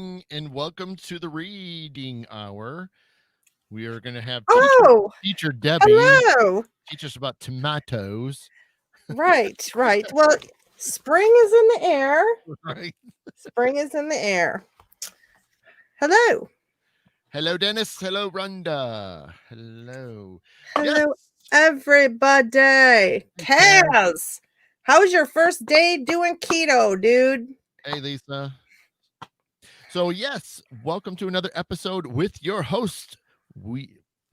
morning, and welcome to the reading hour. We are going to have Oh, teacher Debbie hello. teach us about tomatoes. Right. Well, spring is in the air. Right. Spring is in the air. Hello. Hello, Dennis. Hello, Rhonda. Hello. Hello, everybody. Hey, Kaz. Kaz, how's your first day doing keto, dude? Hey, Lisa. So, yes, welcome to another episode with your host.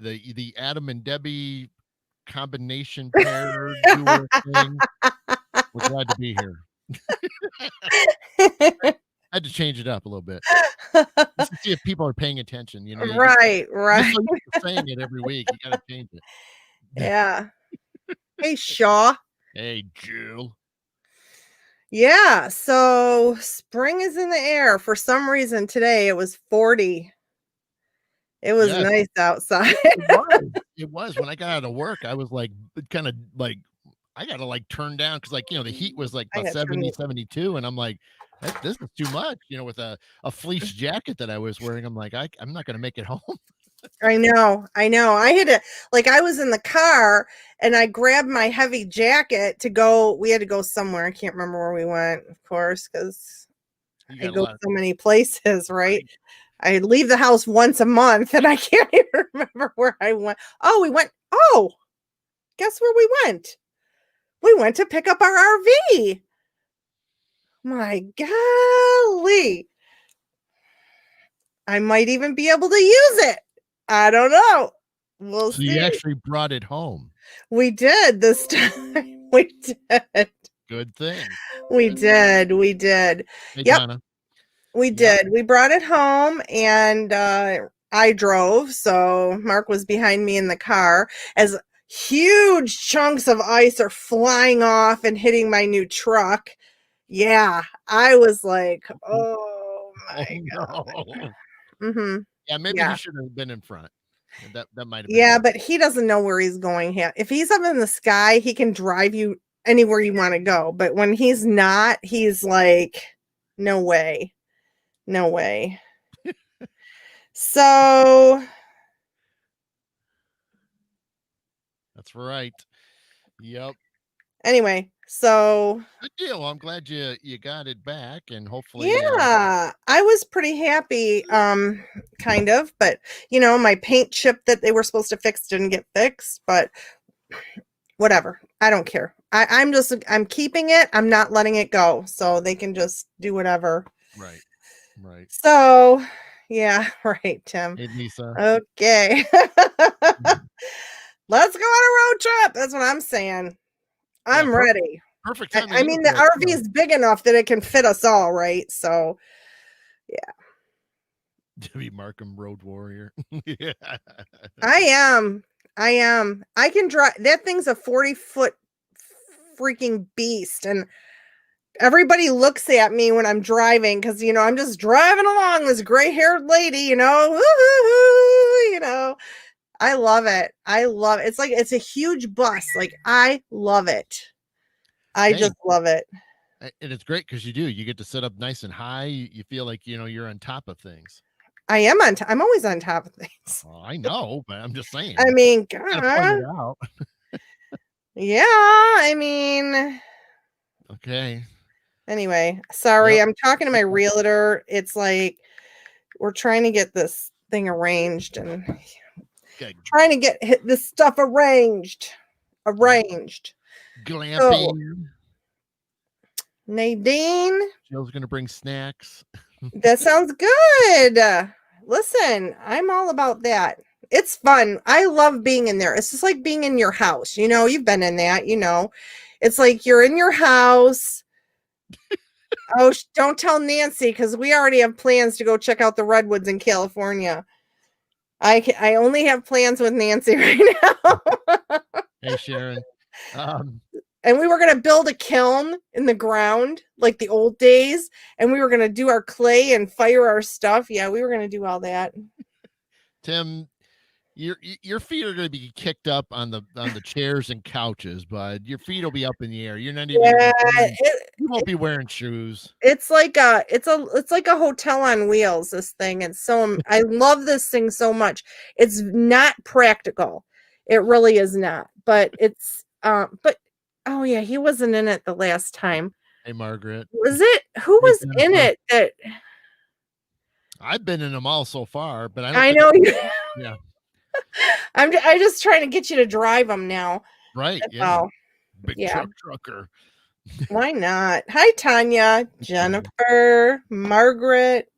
The Adam and Debbie combination pair duo thing. We're glad to be here. I had to change it up a little bit. Just to see if people are paying attention. Right. Just so you're saying it every week. You got to change it. Yeah. Hey, Shaw. Hey, Jill. Yeah. So spring is in the air. For some reason today it was 40. It was nice outside. It was. When I got out of work, I was like, kind of like, I got to like turn down because, like, the heat was like about 70, 72. And I'm like, this is too much, with a fleece jacket that I was wearing. I'm like, I'm not going to make it home. I know. I had to, I was in the car and I grabbed my heavy jacket to go. We had to go somewhere. I can't remember where we went, of course, because I go so many places, right? I leave the house once a month and I can't even remember where I went. Guess where we went? We went to pick up our RV. My golly. I might even be able to use it. I don't know. We'll see. You actually brought it home. We did this time. We did. Good thing. We did. Hey, yep. Donna. We did. We brought it home and I drove. So Mark was behind me in the car as huge chunks of ice are flying off and hitting my new truck. Yeah. I was like, oh my God. No. Mm-hmm. Yeah, maybe he should have been in front. That might have been. Yeah, but he doesn't know where he's going. If he's up in the sky, he can drive you anywhere you want to go. But when he's not, he's like, no way. So that's right. Yep. Anyway, so good deal. I'm glad you got it back, and hopefully I was pretty happy, kind of, but my paint chip that they were supposed to fix didn't get fixed, but whatever. I don't care. I'm keeping it. I'm not letting it go, so they can just do whatever. Right. So yeah, right, Tim. Hey, Lisa. Okay. Let's go on a road trip. That's what I'm saying. I'm ready. Perfect time. I mean, the RV is big enough that it can fit us all, right? So, yeah. Debbie Markham, Road Warrior. Yeah. I am. I can drive. That thing's a 40-foot freaking beast, and everybody looks at me when I'm driving because I'm just driving along, this gray-haired lady, I love it. It's like it's a huge bus. Like, I love it. I just love it. And it's great because you get to sit up nice and high. You feel like you're on top of things. I am I'm always on top of things. Oh, I know, but I'm just saying. I mean, out. Yeah, I mean. Okay. Anyway, sorry, I'm talking to my realtor. It's like we're trying to get this thing arranged and trying to get this stuff arranged. Glamping. So, Nadine. Jill's gonna bring snacks. That sounds good. Listen, I'm all about that. It's fun. I love being in there. It's just like being in your house. You've been in that, It's like you're in your house. Oh, don't tell Nancy because we already have plans to go check out the redwoods in California. I only have plans with Nancy right now. Hey, Sharon. And we were going to build a kiln in the ground like the old days. And we were going to do our clay and fire our stuff. Yeah, we were going to do all that. Tim, your feet are going to be kicked up on the chairs and couches, but your feet will be up in the air. You're not even. You won't be wearing shoes. It's like a hotel on wheels, this thing. And so I love this thing so much. It's not practical. It really is not. But it's but oh yeah, he wasn't in it the last time. Hey, Margaret. Was it? Who Hey, was in Jennifer. it that I've been in them all so far, but I don't I think know you yeah. I just trying to get you to drive them now. Right, yeah. Oh, Big yeah. trucker. Why not? Hi, Tanya, Jennifer, Margaret.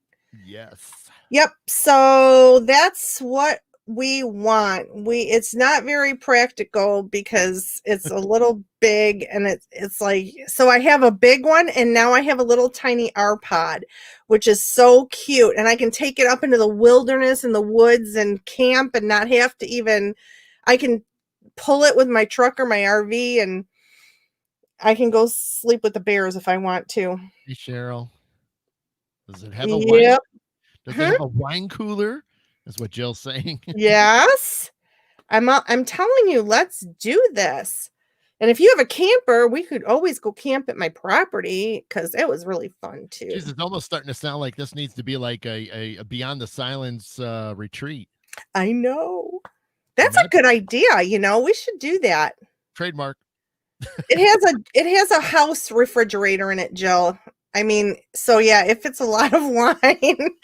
Yes. Yep. So that's what we want. It's not very practical because it's a little big and it's like, so I have a big one and now I have a little tiny R pod, which is so cute. And I can take it up into the wilderness and the woods and camp and not have to even, I can pull it with my truck or my RV and I can go sleep with the bears if I want to. Hey, Cheryl. Does it have a wine? Yep. Does it have a wine cooler? Is what Jill's saying. Yes. I'm telling you, let's do this. And if you have a camper, we could always go camp at my property because it was really fun too. Jeez, it's almost starting to sound like this needs to be like a Beyond the Silence retreat. I know. That's a good idea. You know, we should do that. Trademark. It has a house refrigerator in it, Jill. I mean, so yeah, if it's a lot of wine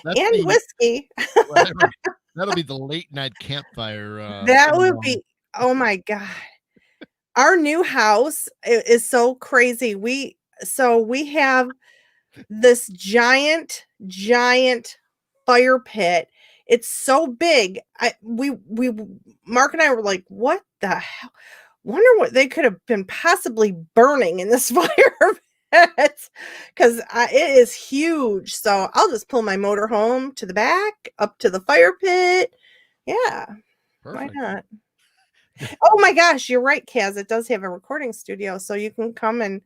and whiskey. That'll be the late night campfire. That would be, oh my God. Our new house is so crazy. We have this giant fire pit. It's so big. Mark and I were like, what the hell? Wonder what they could have been possibly burning in this fire pit because it is huge. So I'll just pull my motor home to the back, up to the fire pit. Yeah. Perfect. Why not? Oh my gosh, you're right, Kaz. It does have a recording studio, so you can come and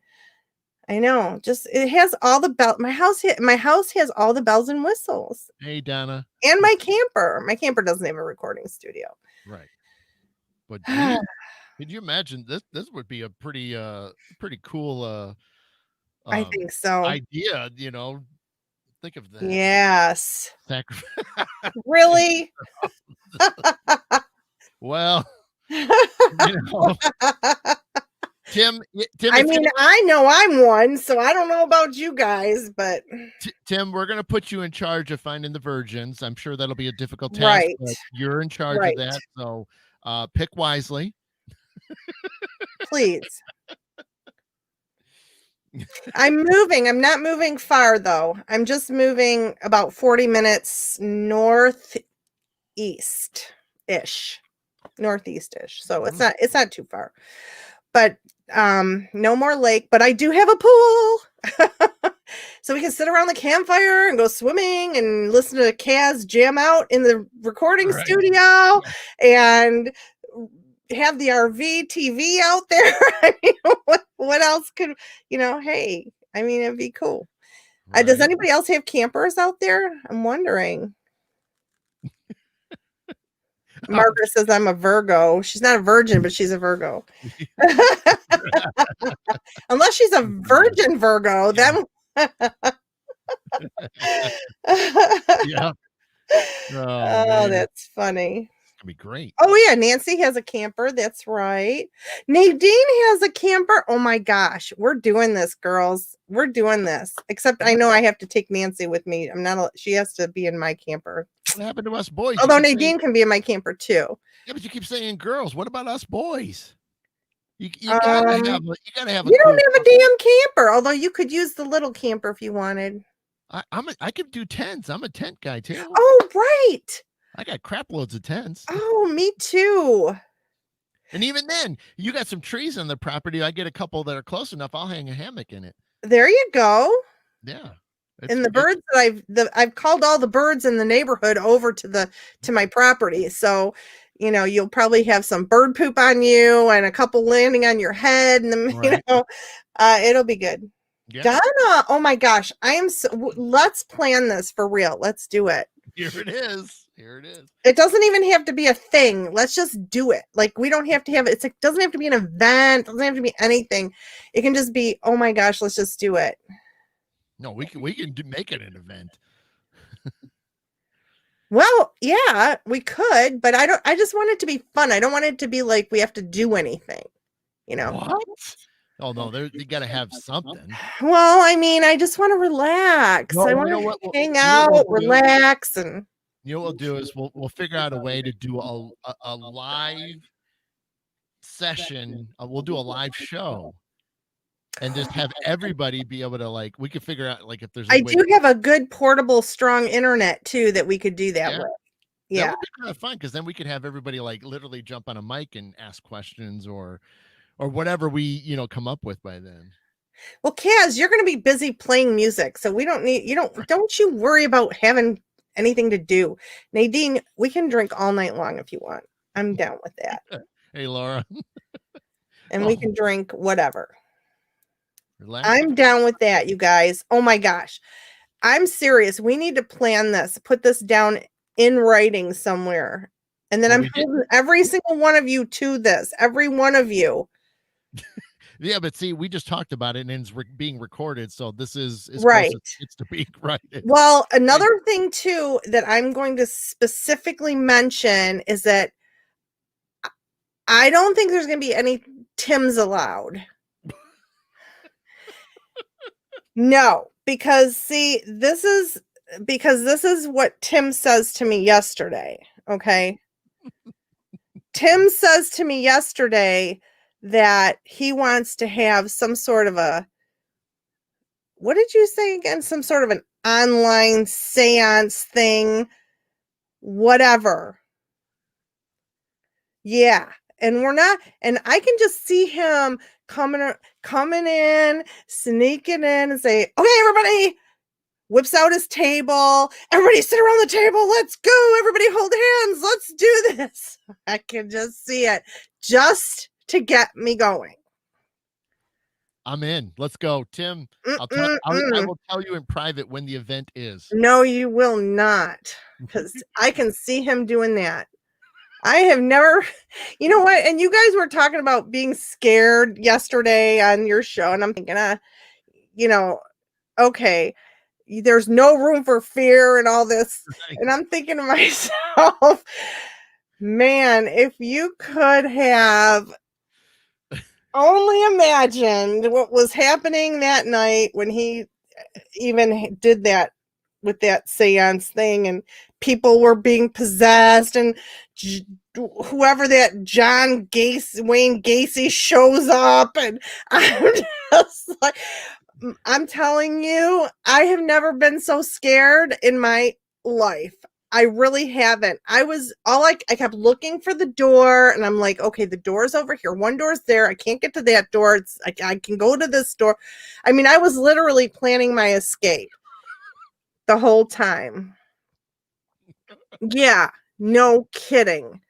I know. Just it has all the bell. My house has all the bells and whistles. Hey, Donna. And my camper. My camper doesn't have a recording studio. Right. But could you imagine this? This would be a pretty cool I think so. idea, you know. Think of that. Yes. Really? Well, you know, Tim, I mean, I know I'm one, so I don't know about you guys, but Tim, we're going to put you in charge of finding the virgins. I'm sure that'll be a difficult task, but you're in charge of that. So pick wisely. Please. I'm moving. I'm not moving far though. I'm just moving about 40 minutes northeast-ish. Northeast-ish. So it's not too far. But no more lake, but I do have a pool. So we can sit around the campfire and go swimming and listen to Kaz jam out in the recording studio and have the RV TV out there. I mean, what else could, hey, I mean, it'd be cool. Does anybody else have campers out there? I'm wondering. Margaret says I'm a Virgo. She's not a virgin, but she's a Virgo. Unless she's a virgin Virgo, then yeah. Oh, that's funny. Be great. Oh yeah, Nancy has a camper. That's right. Nadine has a camper. Oh my gosh, we're doing this, girls. We're doing this. Except I know I have to take Nancy with me. She has to be in my camper. What happened to us boys? Although Nadine can be in my camper too. Yeah, but you keep saying girls. What about us boys? You gotta have. You don't have a damn camper. Although you could use the little camper if you wanted. I could do tents. I'm a tent guy too. Oh right. I got crap loads of tents. Oh, me too. And even then, you got some trees on the property. I get a couple that are close enough. I'll hang a hammock in it. There you go. Yeah. And the birds that I've called all the birds in the neighborhood over to my property. So, you'll probably have some bird poop on you and a couple landing on your head, and then, it'll be good. Yeah. Donna, oh my gosh, let's plan this for real. Let's do it. Here it is. Here it is. It doesn't even have to be a thing. Let's just do it. Like, we don't have to have it. It doesn't have to be an event. It doesn't have to be anything. It can just be, oh my gosh, let's just do it. No, we can make it an event. Well, yeah, we could, but I just want it to be fun. I don't want it to be like we have to do anything, you know? What? Oh no, you got to have something. Well, I mean, I just want to relax. No, I want to hang out, relax, and you know what we'll do is we'll figure out a way to do a live session. We'll do a live show. And just have everybody be able to, like, we could figure out, like, if there's I do have a good portable strong internet too that we could do that with. Yeah. That would be kind of fun, because then we could have everybody, like, literally jump on a mic and ask questions or whatever we, you know, come up with by then. Well, Kaz, you're going to be busy playing music, so we don't need don't you worry about having anything to do. Nadine, we can drink all night long if you want. I'm down with that. Hey, Laura. And we can drink whatever. Relax. I'm down with that, you guys. Oh my gosh. I'm serious. We need to plan this, put this down in writing somewhere. And then I'm holding every single one of you to this, every one of you. Yeah, but see, we just talked about it and it's being recorded. So this is right. It's to be right. Well, another thing too that I'm going to specifically mention is that I don't think there's going to be any Tims allowed. No, because see, this is what Tim says to me yesterday. Okay. Tim says to me yesterday that he wants to have some sort of what did you say again? Some sort of an online seance thing, whatever. Yeah. And I can just see him coming in, sneaking in and say, okay, everybody, whips out his table. Everybody sit around the table. Let's go. Everybody hold hands. Let's do this. I can just see it just to get me going. I'm in. Let's go. Tim, I will tell you in private when the event is. No, you will not, because I can see him doing that. I have never, you know what? And you guys were talking about being scared yesterday on your show. And I'm thinking, you know, okay, there's no room for fear and all this. Right. And I'm thinking to myself, man, if you could have only imagined what was happening that night when he even did that with that seance thing and people were being possessed and whoever that Wayne Gacy shows up, and I'm just like, I'm telling you, I have never been so scared in my life. I really haven't. I kept looking for the door and I'm like, okay, the door's over here. One door's there. I can't get to that door. I can go to this door. I mean, I was literally planning my escape the whole time. Yeah, no kidding.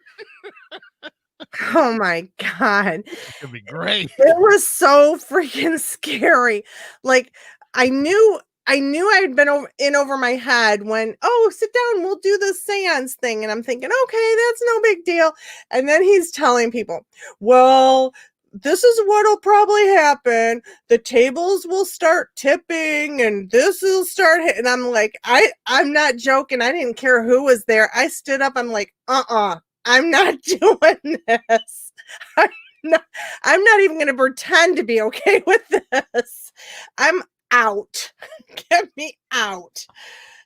Oh my God. It's gonna be great. It was so freaking scary. Like, I knew I'd been over my head when, oh, sit down, we'll do the seance thing. And I'm thinking, okay, that's no big deal. And then he's telling people, well, this is what'll probably happen. The tables will start tipping and this will start hitting. And I'm like, I'm not joking. I didn't care who was there. I stood up. I'm like, I'm not doing this. I'm not even going to pretend to be okay with this. I'm out. Get me out.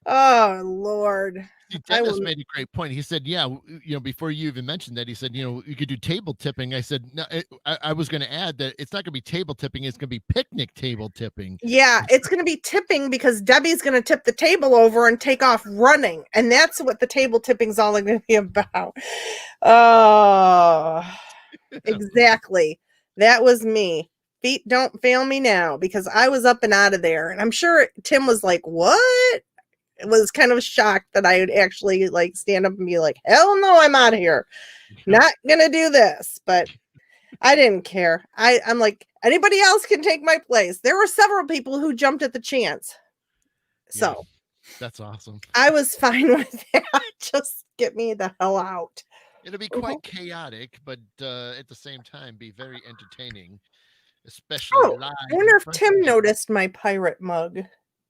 Oh, Lord. Dennis made a great point. He said, yeah, you know, before you even mentioned that, he said, you know, you could do table tipping. I said, no, I was going to add that it's not going to be table tipping. It's going to be picnic table tipping. Yeah, it's going to be tipping because Debbie's going to tip the table over and take off running. And that's what the table tipping is all going to be about. Oh, exactly. That was me. Feet don't fail me now because I was up and out of there. And I'm sure Tim was like, what? It was kind of shocked that I would actually like stand up and be like, hell no, I'm out of here. Not gonna do this. But I didn't care. I'm like, anybody else can take my place. There were several people who jumped at the chance. So That's awesome. I was fine with that. Just get me the hell out. It'll be Mhm. quite chaotic, but at the same time, be very entertaining, especially Oh, I live in wonder if front Tim of you. noticed my pirate mug,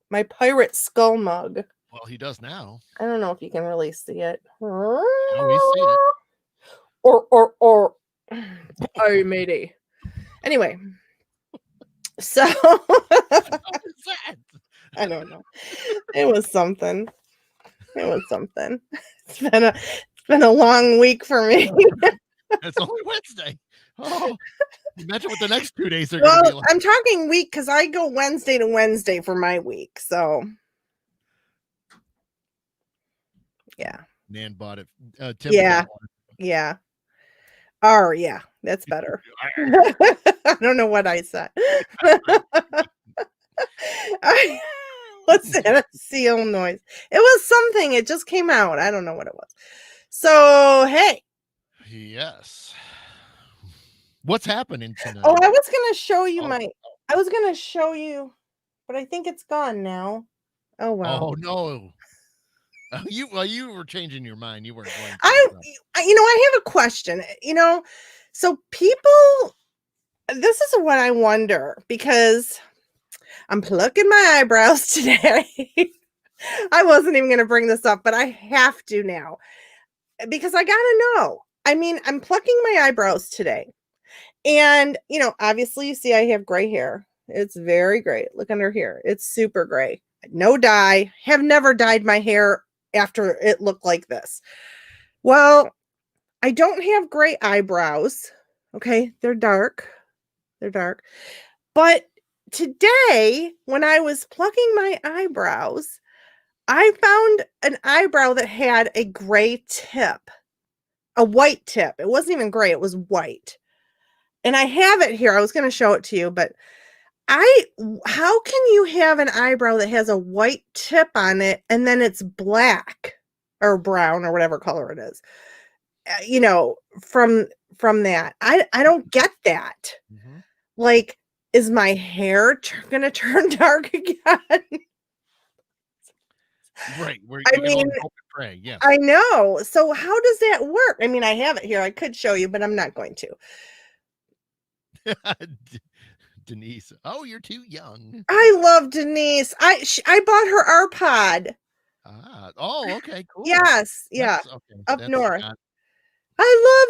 my pirate skull mug. Well, he does now. I don't know if you can really see it. Oh, we see it. Or. I made a. Anyway, so What is that? I don't know. It was something. It was something. It's been a long week for me. It's only Wednesday. Oh, imagine what the next 2 days are going to Well, be like. I'm talking week because I go Wednesday to Wednesday for my week. So yeah. Nan bought it. Tim Yeah. bought one. Yeah. Oh yeah, that's better. I don't know what I said. What's that seal noise? It was something. It just came out. I don't know what it was. So hey. Yes. What's happening tonight? Oh, I was gonna show you Oh. I was gonna show you, but I think it's gone now. Oh well. Oh no. You were changing your mind. You weren't going to. I I have a question. So people, this is what I wonder because I'm plucking my eyebrows today. I wasn't even going to bring this up, but I have to now because I got to know. I mean, I'm plucking my eyebrows today. And, obviously you see I have gray hair. It's very gray. Look under here. It's super gray. No dye. Have never dyed my hair after it looked like this. Well, I don't have gray eyebrows. Okay, they're dark. They're dark. But today, when I was plucking my eyebrows, I found an eyebrow that had a gray tip, a white tip. It wasn't even gray, it was white. And I have it here. I was going to show it to you, but how can you have an eyebrow that has a white tip on it and then it's black or brown or whatever color it is? From that. I don't get that. Mhm. Like, is my hair gonna turn dark again? Right. Where I you can mean, only hope and pray. Yes. I know. So how does that work? I mean, I have it here. I could show you, but I'm not going to. Denise. Oh, you're too young. I love Denise. I bought her our pod. Ah. Oh, okay. Cool. Yes, yeah. That's okay. Up That's north. not. I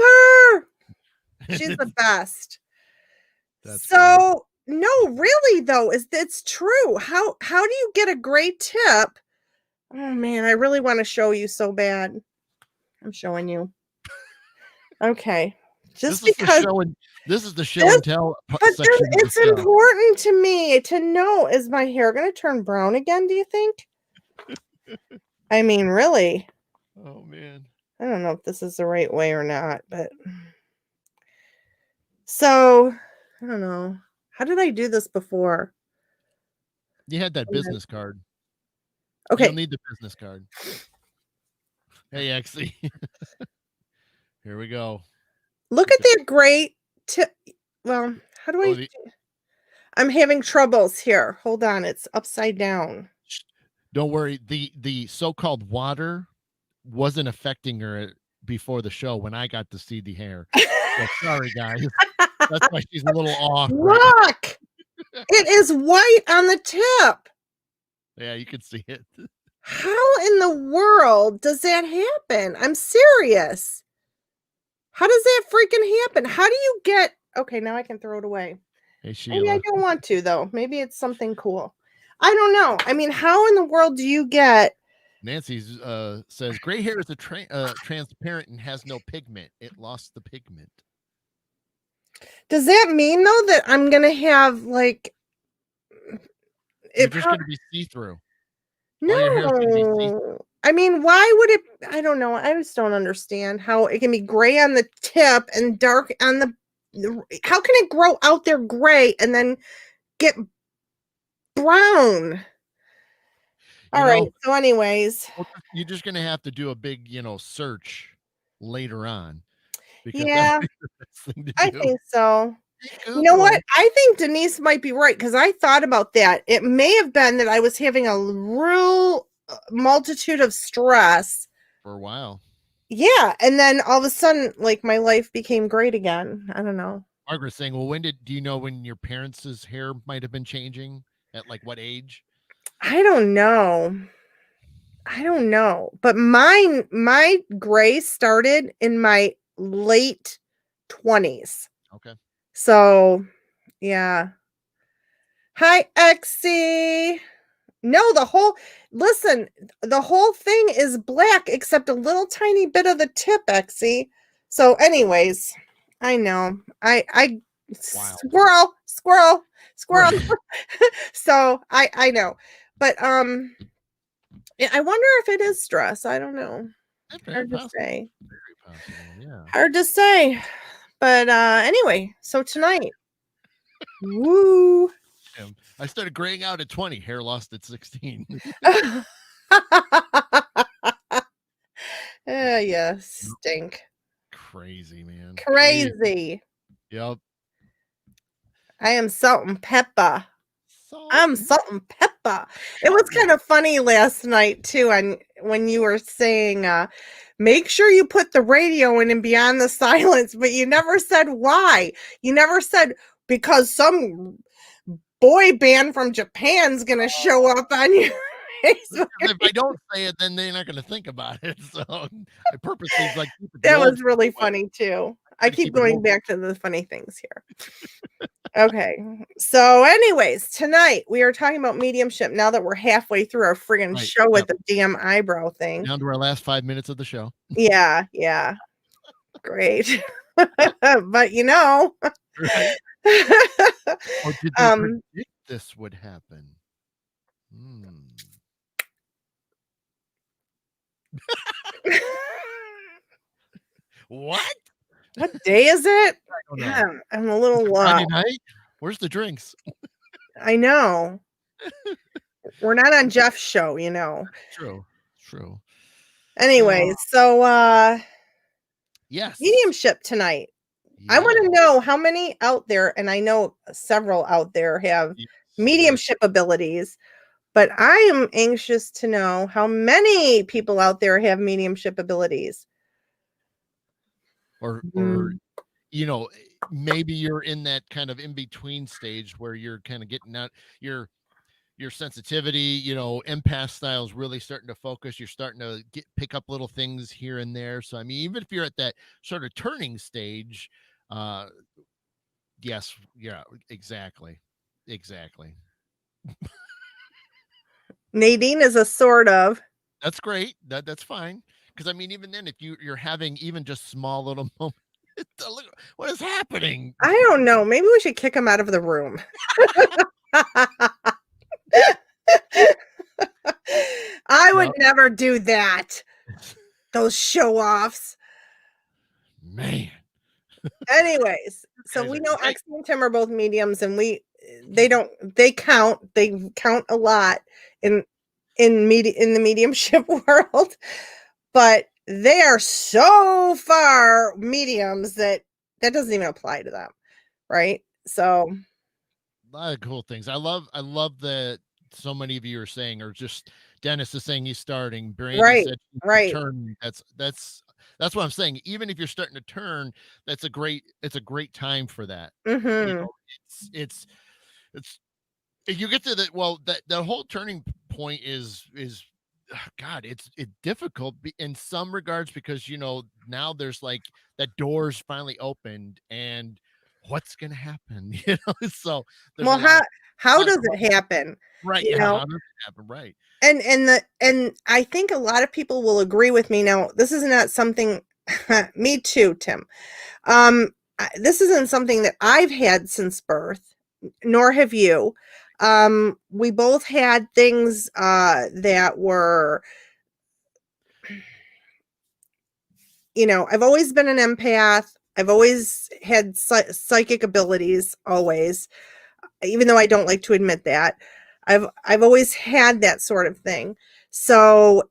love her. She's the best. That's great. So, no, really though, it's true. How do you get a gray tip? Oh man, I really want to show you so bad. I'm showing you. Okay. Just because This is the show and tell but section of the it's show. important to me to know, is my hair going to turn brown again, do you think? I mean, really? Oh man. I don't know if this is the right way or not, but so I don't know. How did I do this before? You had that business card. Okay. You'll need the business card. Hey, actually. Here we go. Look at that great tip. Well, how do I I'm having troubles here. Hold on, it's upside down. Don't worry. The so-called water wasn't affecting her before the show when I got to see the hair. So sorry, guys. That's why she's a little off. Look! It is white on the tip. Yeah, you can see it. How in the world does that happen? I'm serious. How does that freaking happen? How do you get okay, now I can throw it away. Hey, Maybe I Sheila. don't want to though. Maybe it's something cool. I don't know. I mean, how in the world do you get Nancy says gray hair is transparent and has no pigment. It lost the pigment. does that mean though that I'm gonna have like You're just gonna be see-through. No. I mean, why would it I don't know. I just don't understand how it can be gray on the tip and dark on the how can it grow out there gray and then get brown? All right. So anyways, you're just gonna have to do a big, search later on because yeah, that's the best thing to I do. think so. You know what? I think Denise might be right because I thought about that. It may have been that I was having a real multitude of stress For a while. yeah, and then all of a sudden, like, my life became great again. I don't know. Margaret's saying, well, do you know when your parents' hair might have been changing? At like what age? I don't know. I don't know. But my gray started in my late 20s. Okay. So, yeah. Hi, Exy. No, listen, the whole thing is black except a little tiny bit of the tip, Exy. So, anyways, I know. I Wow. squirrel. Right. So, I know. But I wonder if it is stress. I don't know. Very Hard to possible. say. Very possible. Yeah. Hard to say. But anyway, so tonight. Woo. I started graying out at 20, hair lost at 16. Yeah, stink. Crazy, man. Jeez. Crazy. Yep. I am salt and pepper. Salt I'm and salt and pepper. It was kind of funny last night too, and when you were saying, make sure you put the radio in and Beyond the Silence, but you never said why. You never said because some boy band from Japan's gonna show up on your Facebook. If I don't say it, then they're not going to think about it. So I purposely like keep it the That old was really way. funny too. I Try to keep keep it going old. back to the funny things here. Okay. So, anyways, tonight we are talking about mediumship now that we're halfway through our friggin' Right. show with Yep. the damn eyebrow thing. Down to our last 5 minutes of the show. Yeah, yeah. Great. But you know, Right. Or did they predict this would happen? What? what day is it? I don't Yeah, know. I'm a little low. Friday night? Where's the drinks? I know. We're not on Jeff's show, you know. True. True. Anyways, so Yes. mediumship tonight. I want to know how many out there, and I know several out there have mediumship abilities, but I am anxious to know how many people out there have mediumship abilities. Or you know, maybe you're in that kind of in between stage where you're kind of getting out your sensitivity, you know, empath style is really starting to focus. You're starting to pick up little things here and there. So I mean, even if you're at that sort of turning stage, yes, yeah, exactly. Nadine is a sort of. That's great. That's fine. Because I mean, even then, if you're having even just small little moments, look, what is happening? I don't know. Maybe we should kick him out of the room. I would never do that. Those show offs. Man. Anyways, so we know X and Tim are both mediums, and they count a lot in the mediumship world, but they are so far mediums that doesn't even apply to them, right? So a lot of cool things. I love that so many of you are saying, or just Dennis is saying he's starting. Brandy said turn. That's what I'm saying. Even if you're starting to turn, it's a great time for that. You know, it's you get to the whole turning point is God, it's difficult in some regards because you know now there's like that door's finally opened and what's gonna happen, you know? So how does it happen? Right? You yeah, know? how does it happen? Right? And I think a lot of people will agree with me. Now, this is not something. Me too, Tim. This isn't something that I've had since birth, nor have you. We both had things that were, you know, I've always been an empath. I've always had psychic abilities, always, even though I don't like to admit that. I've always had that sort of thing. So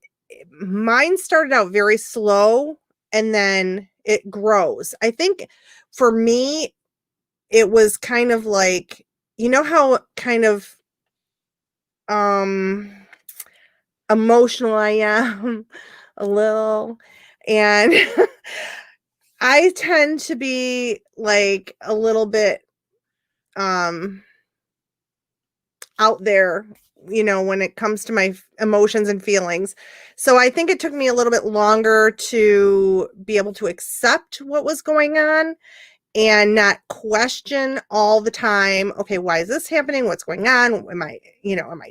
mine started out very slow and then it grows. I think for me, it was kind of like, you know how kind of emotional I am, a little, and I tend to be, like, a little bit, um, out there, when it comes to my emotions and feelings. So I think it took me a little bit longer to be able to accept what was going on and not question all the time, okay, why is this happening? What's going on? Am I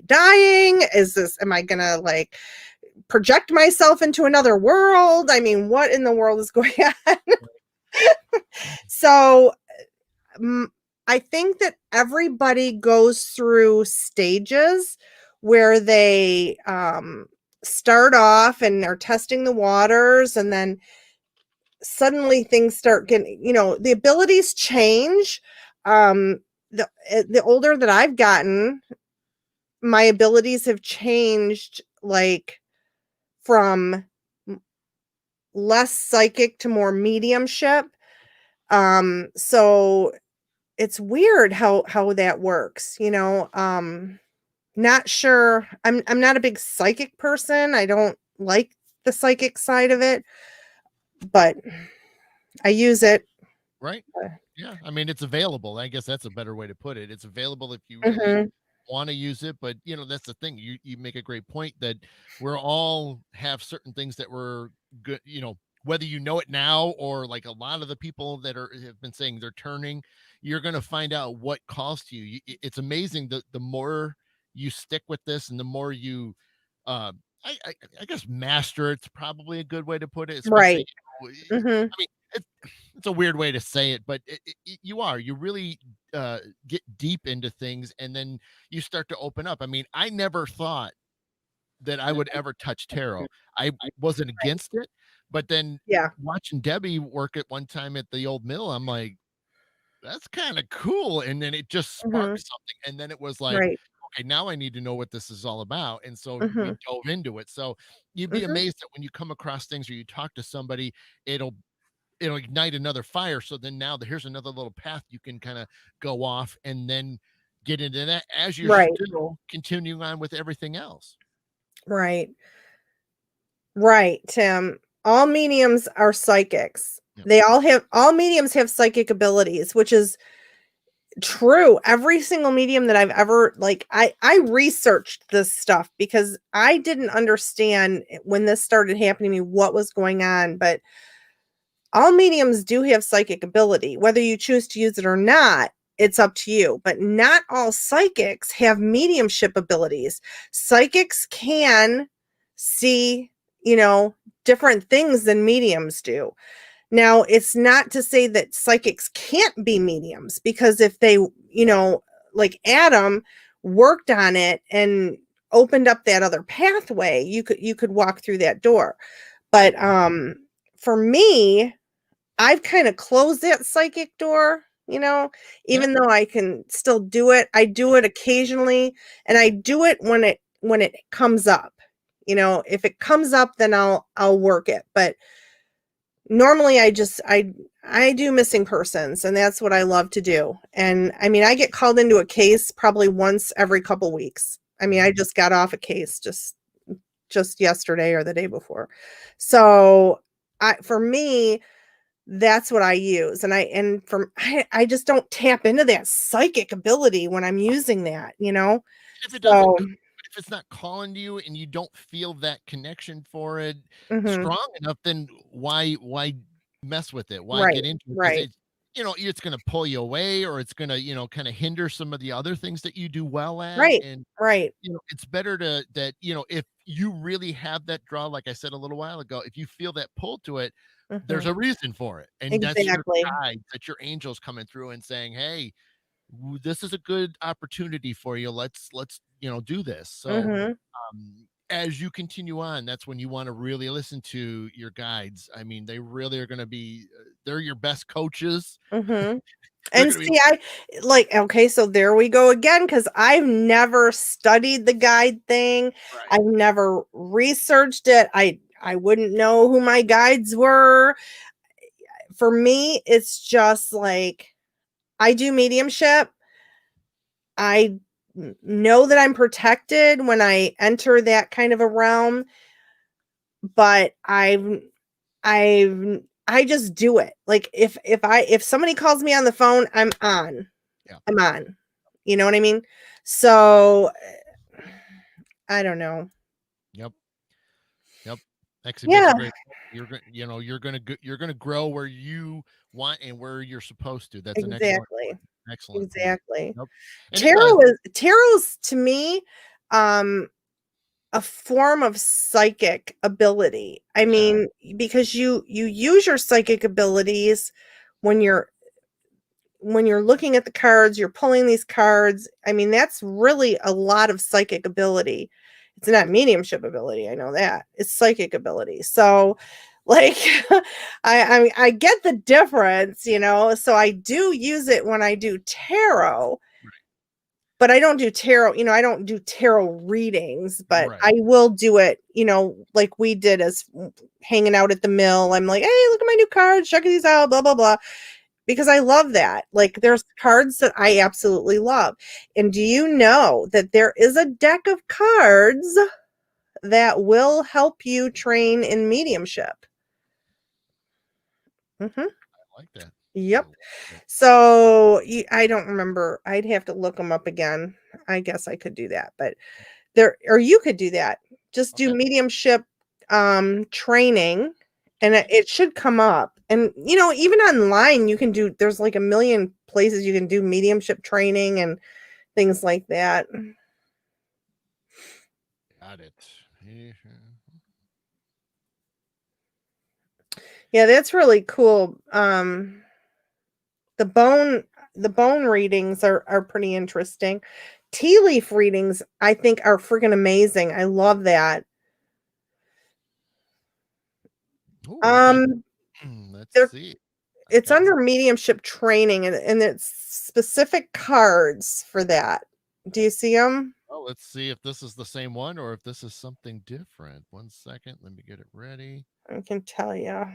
dying? Am I gonna like project myself into another world? I mean, what in the world is going on? So mm, I think that everybody goes through stages where they start off and are testing the waters, and then suddenly things start getting, the abilities change. The older that I've gotten, my abilities have changed, like from less psychic to more mediumship. So it's weird how that works, not sure. I'm not a big psychic person. I don't like the psychic side of it, but I use it. Right. Yeah, I mean, it's available. I guess that's a better way to put it. It's available if you really Mhm. want to use it, but that's the thing. You make a great point that we're all have certain things that we're good, whether you know it now or like a lot of the people that have been saying they're turning, you're going to find out what cost you. It's amazing the more you stick with this and the more you uh I guess master it's probably a good way to put it, especially Right. Mhm. I mean it's a weird way to say it, but you really get deep into things and then you start to open up. I mean, I never thought that I would ever touch tarot. I wasn't Right. against it, but then Yeah. watching Debbie work at one time at the old mill, I'm like, that's kind of cool. And then it just Mhm. sparked something. And then it was like, Right. okay, now I need to know what this is all about. And so we Mhm. dove into it. So you'd be Mhm. amazed that when you come across things or you talk to somebody, it'll ignite another fire. So then now here's another little path you can kind of go off and then get into that as you're Right. still continuing on with everything else. Right. Right, Tim. All mediums are psychics. Yeah. All mediums have psychic abilities, which is true. Every single medium that I've ever like I researched this stuff because I didn't understand when this started happening to me what was going on, but all mediums do have psychic ability. Whether you choose to use it or not, it's up to you. But not all psychics have mediumship abilities. Psychics can see, you know, different things than mediums do. Now, it's not to say that psychics can't be mediums, because if they, like Adam worked on it and opened up that other pathway, you could walk through that door. But for me, I've kind of closed that psychic door, Yeah. even though I can still do it. I do it occasionally, and I do it when it comes up. If it comes up, then I'll work it. But normally I do missing persons, and that's what I love to do. And I mean, I get called into a case probably once every couple weeks. I mean, I Mhm. just got off a case just yesterday or the day before. So, for me, that's what I use. I just don't tap into that psychic ability when I'm using that. If it doesn't So, but if it's not calling to you and you don't feel that connection for it mhm, strong enough, then why mess with it? Why right, get into it? Because right, it's gonna pull you away or it's gonna, kinda hinder some of the other things that you do well at, right, and, right. it's better to that, if you really have that draw, like I said a little while ago, if you feel that pull to it, there's Mhm, a reason for it, and that's your exactly. guide, that's your angels coming through and saying, "Hey, this is a good opportunity for you. Let's do this." So Mhm, as you continue on, that's when you want to really listen to your guides. I mean, they really are going to be they're your best coaches. mhm. They're And going to be see, okay, so there we go again, because I've never studied the guide thing. right. I've never researched it. I wouldn't know who my guides were. For me, it's just like I do mediumship. I know that I'm protected when I enter that kind of a realm, but I just do it. Like if somebody calls me on the phone, I'm on. Yeah. I'm on. You know what I mean? So I don't know. Yep. Yep. Actually makes a Yeah, great point. You're gonna grow where you want and where you're supposed to. That's an excellent exactly. point. Excellent point. Exactly. Yep. And it does. Tarot's to me um a form of psychic ability. I Yeah. mean, because you use your psychic abilities when you're looking at the cards, you're pulling these cards. I mean, that's really a lot of psychic ability. It's not mediumship ability, I know that. It's psychic ability. So, like, I get the difference, you know. So I do use it when I do tarot, but I don't do tarot, you know, I don't do tarot readings, but Right. I will do it, you know, like we did as hanging out at the mill. I'm like, hey, look at my new cards, check these out, blah, blah, blah. Because I love that. Like there's cards that I absolutely love. And do you know that there is a deck of cards that will help you train in mediumship? Hmm. I like that. I Yep. like that. So I don't remember. I'd have to look them up again. I guess I could do that, but there, or you could do that. Just do Okay. mediumship training and Okay. it should come up. And you know, even online you can do, there's like a million places you can do mediumship training and things like that. Got it. Yeah. Yeah, that's really cool. The bone the bone readings are pretty interesting. Tea leaf readings I think are freaking amazing. I love that. Oh, okay. Um Let's they're see. It's Okay. under mediumship training and it's specific cards for that. Do you see them? Well, let's see if this is the same one or if this is something different. 1 second. Let me get it ready. I can tell you.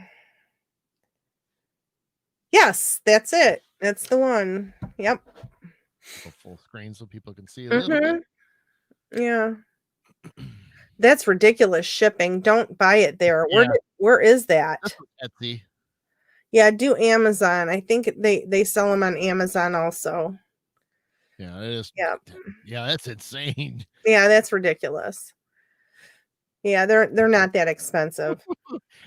Yes, that's it. That's the one. Yep. Go full screen so people can see a little bit. Mhm. Yeah. That's ridiculous shipping. Don't buy it there. Yeah, Where is that's that? what Etsy. Yeah, do Amazon. I think they sell them on Amazon also. Yeah, it is. Yeah. Yeah, that's insane. Yeah, that's ridiculous. Yeah, they're not that expensive.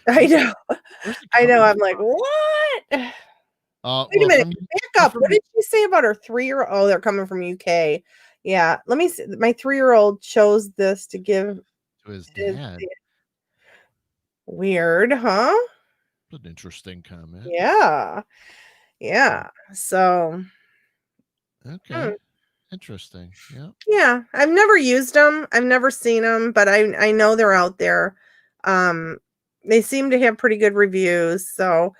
I Where's it? know. Where's it I know. coming I'm from? like, "What?" Wait a Well, minute. from Back up. from What did she say about her 3-year-old? Oh, they're coming from UK. Yeah. Let me see. My 3-year-old chose this to give to his his dad. weird, huh? That's an interesting comment. Yeah. Mm, Yeah. So, okay, hmm. interesting. Yeah. Yeah, I've never used them. I've never seen them, but I know they're out there. Um, they seem to have pretty good reviews. So,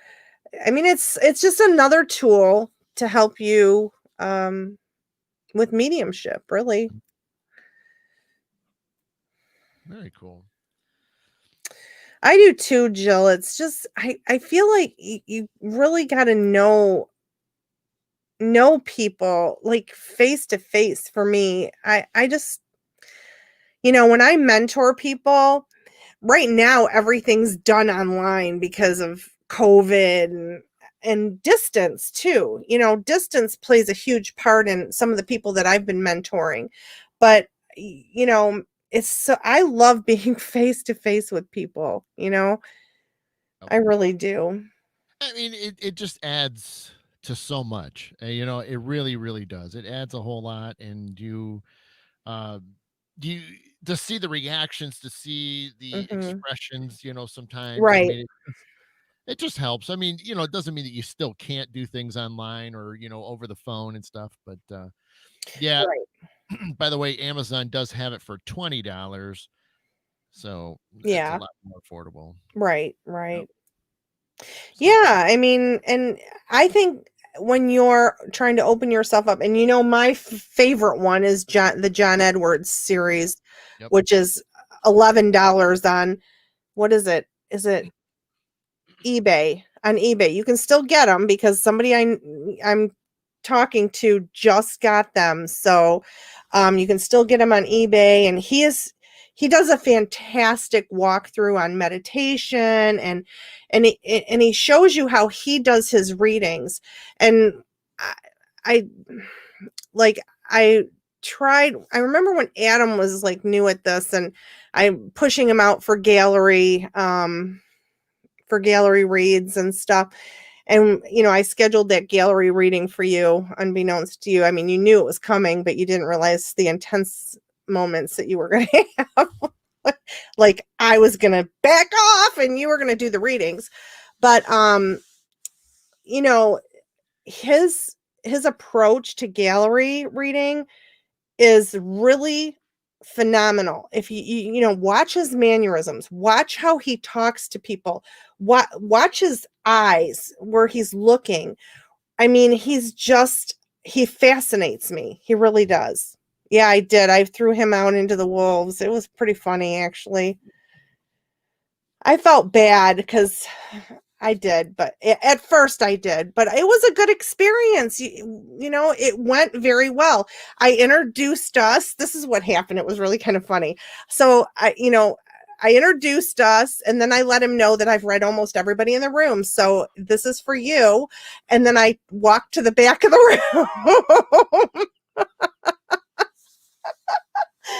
I mean, it's just another tool to help you with mediumship, really. Very cool. I do too, Jill. It's just I feel like you really got to know people like face to face for me. I just, you know, when I mentor people, right now everything's done online because of COVID and distance too. You know, distance plays a huge part in some of the people that I've been mentoring. But you know, it's so I love being face to face with people, you know. Yep. I really do. I mean, it just adds to so much. It really, really does. It adds a whole lot, and uh, you to see the reactions, to see the Mhm. expressions. Sometimes I Right. mean, it just helps. I mean, it doesn't mean that you still can't do things online or over the phone and stuff. But yeah, Right. by the way, Amazon does have it for $20, so that's a Yeah. lot more affordable. Right. Yep. Right. So Yeah, I mean, and I think when you're trying to open yourself up, and you know, my favorite one is the John Edwards yeah, series, yep. which is $11 on what is it? Is it eBay? On eBay, you can still get them because I'm talking to just got them. So you can still get him on eBay, and he does a fantastic walkthrough on meditation, and he shows you how he does his readings. And I, I like I I remember when Adam was like new at this, and I'm pushing him out for gallery reads and stuff. And I scheduled that gallery reading for you, unbeknownst to you. I mean, you knew it was coming, but you didn't realize the intense moments that you were going to have. Like, I was going to back off and you were going to do the readings. But you know, his approach to gallery reading is really phenomenal. If you watch his mannerisms, watch how he talks to people, watch his eyes where he's looking. I mean, he fascinates me. He really does. Yeah, I did. I threw him out into the wolves. It was pretty funny, actually. I felt bad because I did, but at first I did, but it was a good experience. It went very well. I introduced us. This is what happened. It was really kind of funny. So I introduced us, and then I let him know that I've read almost everybody in the room. So this is for you. And then I walked to the back of the room.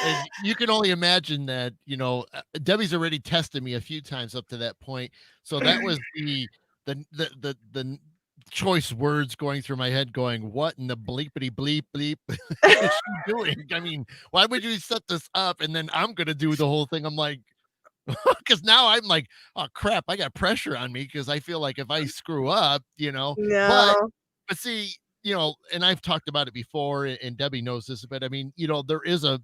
And you can only imagine that, Debbie's already tested me a few times up to that point. So that was the choice words going through my head going, what in the bleepity bleep bleep is she doing? I mean, why would you set this up? And then I'm going to do the whole thing. I'm like, because now I'm like, oh crap, I got pressure on me because I feel like if I screw up, No. but see, and I've talked about it before, and Debbie knows this, but I mean, there's a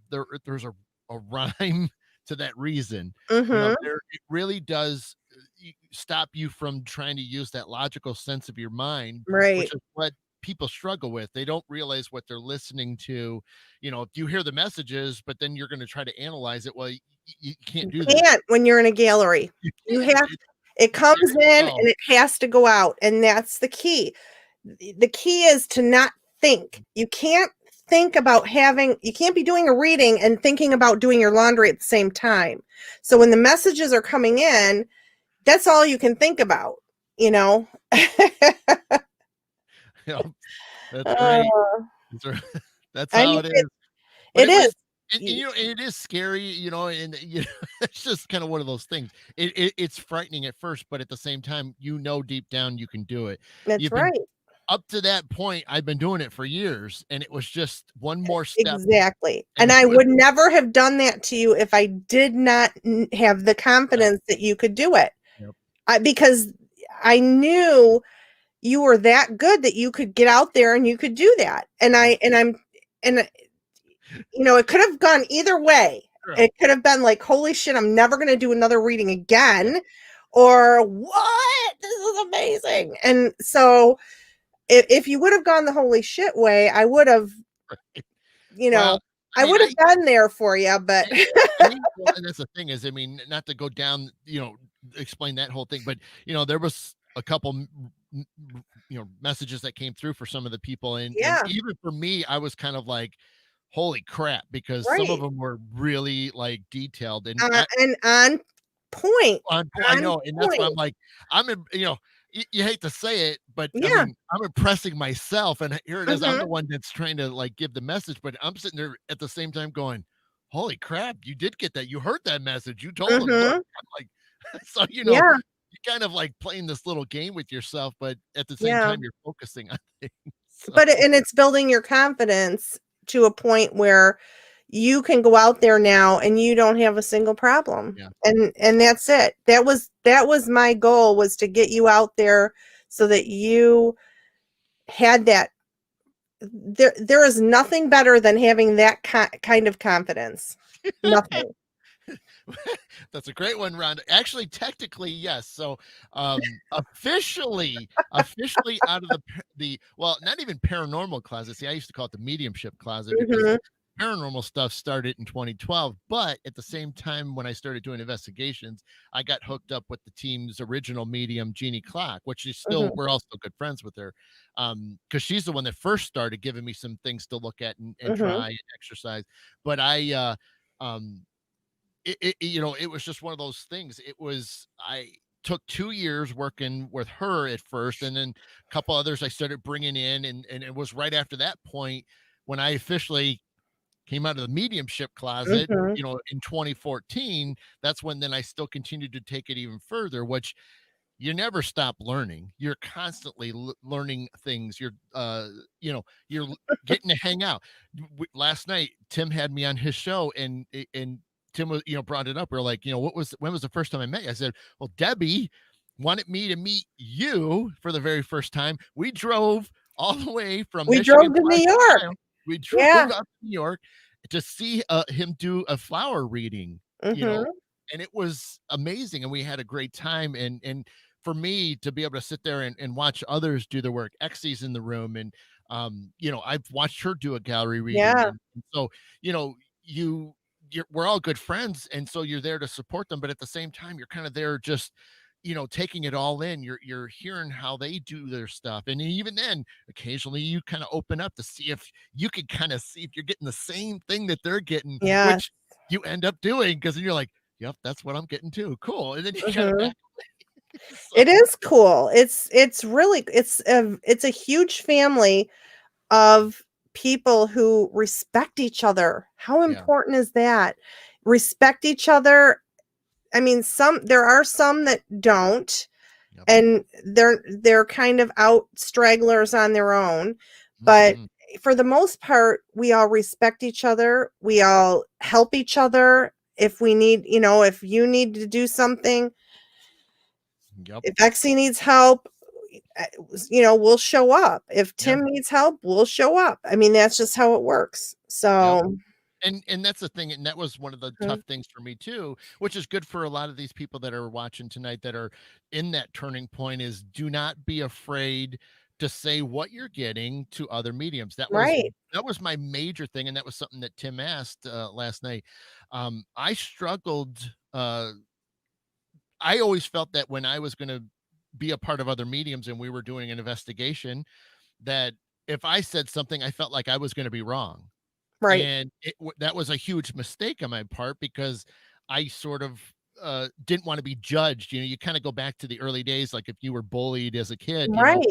rhyme to that reason. Mm-hmm. It really does stop you from trying to use that logical sense of your mind, Right. which is what people struggle with. They don't realize what they're listening to. If you hear the messages, but then you're going to try to analyze it. Well, you can't do that. Can't when you're in a gallery. You have it comes in and it has to go out, and that's the key. The key is to not think. You can't think about you can't be doing a reading and thinking about doing your laundry at the same time. So when the messages are coming in, that's all you can think about, That's great. That's how it is. But it is. it is scary, and it's just kind of one of those things. It's frightening at first, but at the same time, deep down you can do it. That's right. Up to that point, I've been doing it for years, and it was just one more step. Exactly. And I would never have done that to you if I did not have the confidence that you could do it. Yep. Because I knew you were that good that you could get out there and you could do that. And it could have gone either way. Sure. It could have been like, holy shit, I'm never going to do another reading again. Or what? This is amazing. And so if you would have gone the holy shit way, I would have, I would have been there for you, but. And that's the thing is, I mean, not to go down, explain that whole thing, but, there was a couple, messages that came through for some of the people. And even for me, I was kind of like, holy crap, because some of them were really like detailed and on point. I know. And that's why I'm like, you hate to say it, but I mean, I'm impressing myself, and here it is. I'm the one that's trying to like give the message, but I'm sitting there at the same time going, holy crap, you did get that. You heard that message. You told them. I'm like, so, you're kind of like playing this little game with yourself, but at the same time, you're focusing on things. So. But it's building your confidence to a point where you can go out there now and you don't have a single problem. Yeah. And that's it. That was my goal, was to get you out there so that you had that. There is nothing better than having that kind of confidence. Nothing. That's a great one, Rhonda. Actually, technically, yes. So, officially out of the well, not even paranormal closet. See, I used to call it the mediumship closet because paranormal stuff started in 2012, but at the same time, when I started doing investigations, I got hooked up with the team's original medium, Jeannie Clock, which is still, Mhm, we're also good friends with her. Because she's the one that first started giving me some things to look at and mhm, try and exercise. But um, it was just one of those things. I took 2 years working with her at first, and then a couple others I started bringing in, and it was right after that point when I officially came out of the mediumship closet, mhm. in 2014. That's when then I still continued to take it even further, which you never stop learning. You're constantly learning things. You're getting to hang out. Last night, Tim had me on his show, and Tim was, brought it up. We're like, when was the first time I met you? I said, well, Debbie wanted me to meet you for the very first time. We drove all the way from We Michigan drove to to New York. Ohio. We drove Yeah. up to New York to see him do a flower reading, you know, Mhm. and it was amazing. And we had a great time. And for me to be able to sit there and watch others do their work, Exie's in the room, and I've watched her do a gallery reading, Yeah. and so you know, you we're all good friends, and so you're there to support them, but at the same time, you're kind of there just taking it all in. You're hearing how they do their stuff, and even then, occasionally you kind of open up to see if you could kind of see if you're getting the same thing that they're getting, Yeah. which you end up doing because then you're like, yep, that's what I'm getting too. Cool. And then you kind of Mhm. back It so is cool. It's really it's a huge family of people who respect each other. How yeah. important is that? Respect each other. I mean, there are some that don't, Yep. and they're kind of out stragglers on their own, but Mhm. for the most part, we all respect each other. We all help each other if we need, if you need to do something, Yep. if Exie needs help, uh, we'll show up. If Yeah. Tim needs help, we'll show up. I mean, that's just how it works. Yep. So, And that's the thing, and that was one of the tough mhm, things for me too, which is good for a lot of these people that are watching tonight that are in that turning point, is do not be afraid to say what you're getting to other mediums. right, That was my major thing, and that was something that Tim asked last night. I struggled. I always felt that when I was going to be a part of other mediums and we were doing an investigation, that if I said something, I felt like I was going to be wrong. right, And that was a huge mistake on my part because I sort of didn't want to be judged. You kind of go back to the early days, like if you were bullied as a kid, right,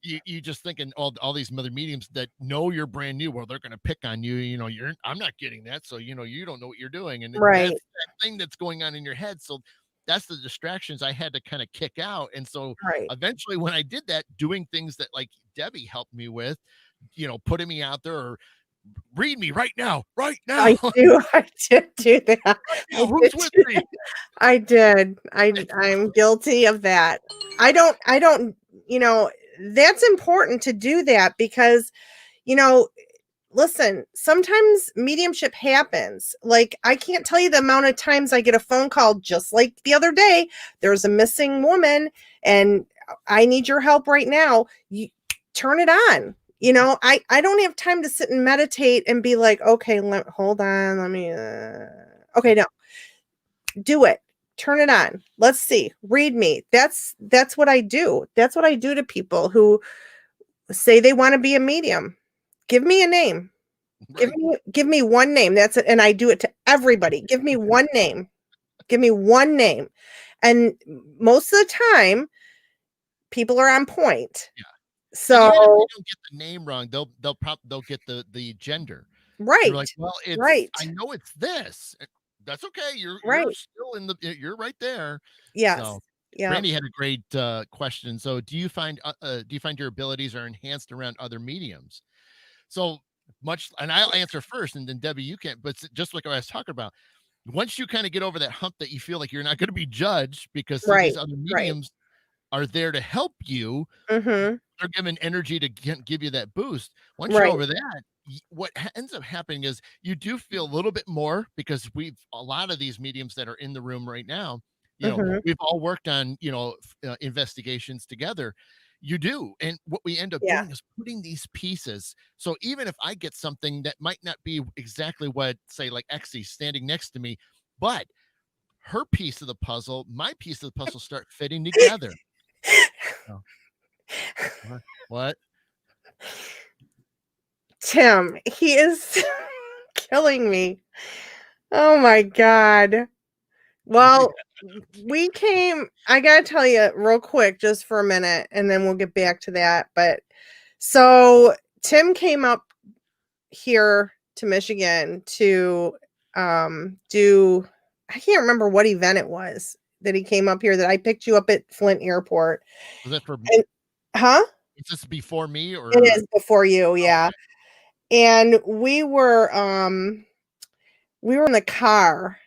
you just thinking all these other mediums that know you're brand new, well, they're going to pick on you. I'm not getting that, so you don't know what you're doing, and right, that's that thing that's going on in your head. So that's the distractions I had to kind of kick out. And so right. eventually, when I did that, doing things that like Debbie helped me with, putting me out there, or read me right now. I do. I did do that. Right I now, who's did with do me? I did. I'm guilty of that. I don't, that's important to do that because, you know, listen, sometimes mediumship happens. Like, I can't tell you the amount of times I get a phone call just like the other day. There's a missing woman and I need your help right now. You turn it on. I don't have time to sit and meditate and be like, okay, hold on, let me okay, no, do it. Turn it on. Let's see. Read me. That's what I do. That's what I do to people who say they want to be a medium. Give me a name. Right. Give me one name. That's it. And I do it to everybody. Give me one name. Give me one name. And most of the time, people are on point. Yeah. And even if they So, don't get the name wrong, they'll get the gender. You're right. like, well, Right. I know it's this. That's okay. You're Right. still you're right there. Yes. So Yeah. Brandy had a great question. So do you find your abilities are enhanced around other mediums? So much, and I'll answer first, and then Debbie, you can. But just like I was talking about, once you kind of get over that hump that you feel like you're not going to be judged, because see, these Right. other Right. mediums are there to help you. Mhm. They're given energy to give you that boost. Once you're Right. over that, what ends up happening is you do feel a little bit more, because a lot of these mediums that are in the room right now, Mhm. we've all worked on, investigations together. You do, and what we end up Yeah. doing is putting these pieces, so even if I get something that might not be exactly what, say, like, Exie standing next to me, but her piece of the puzzle, my piece of the puzzle start fitting together. Oh, what? What? Tim, he is killing me. Oh my god. Well, I gotta tell you real quick, just for a minute, and then we'll get back to that. But so Tim came up here to Michigan to do, I can't remember what event it was that he came up here, that I picked you up at Flint Airport. Was that for And huh? is this before me It or is before you, oh, yeah. And we were in the car.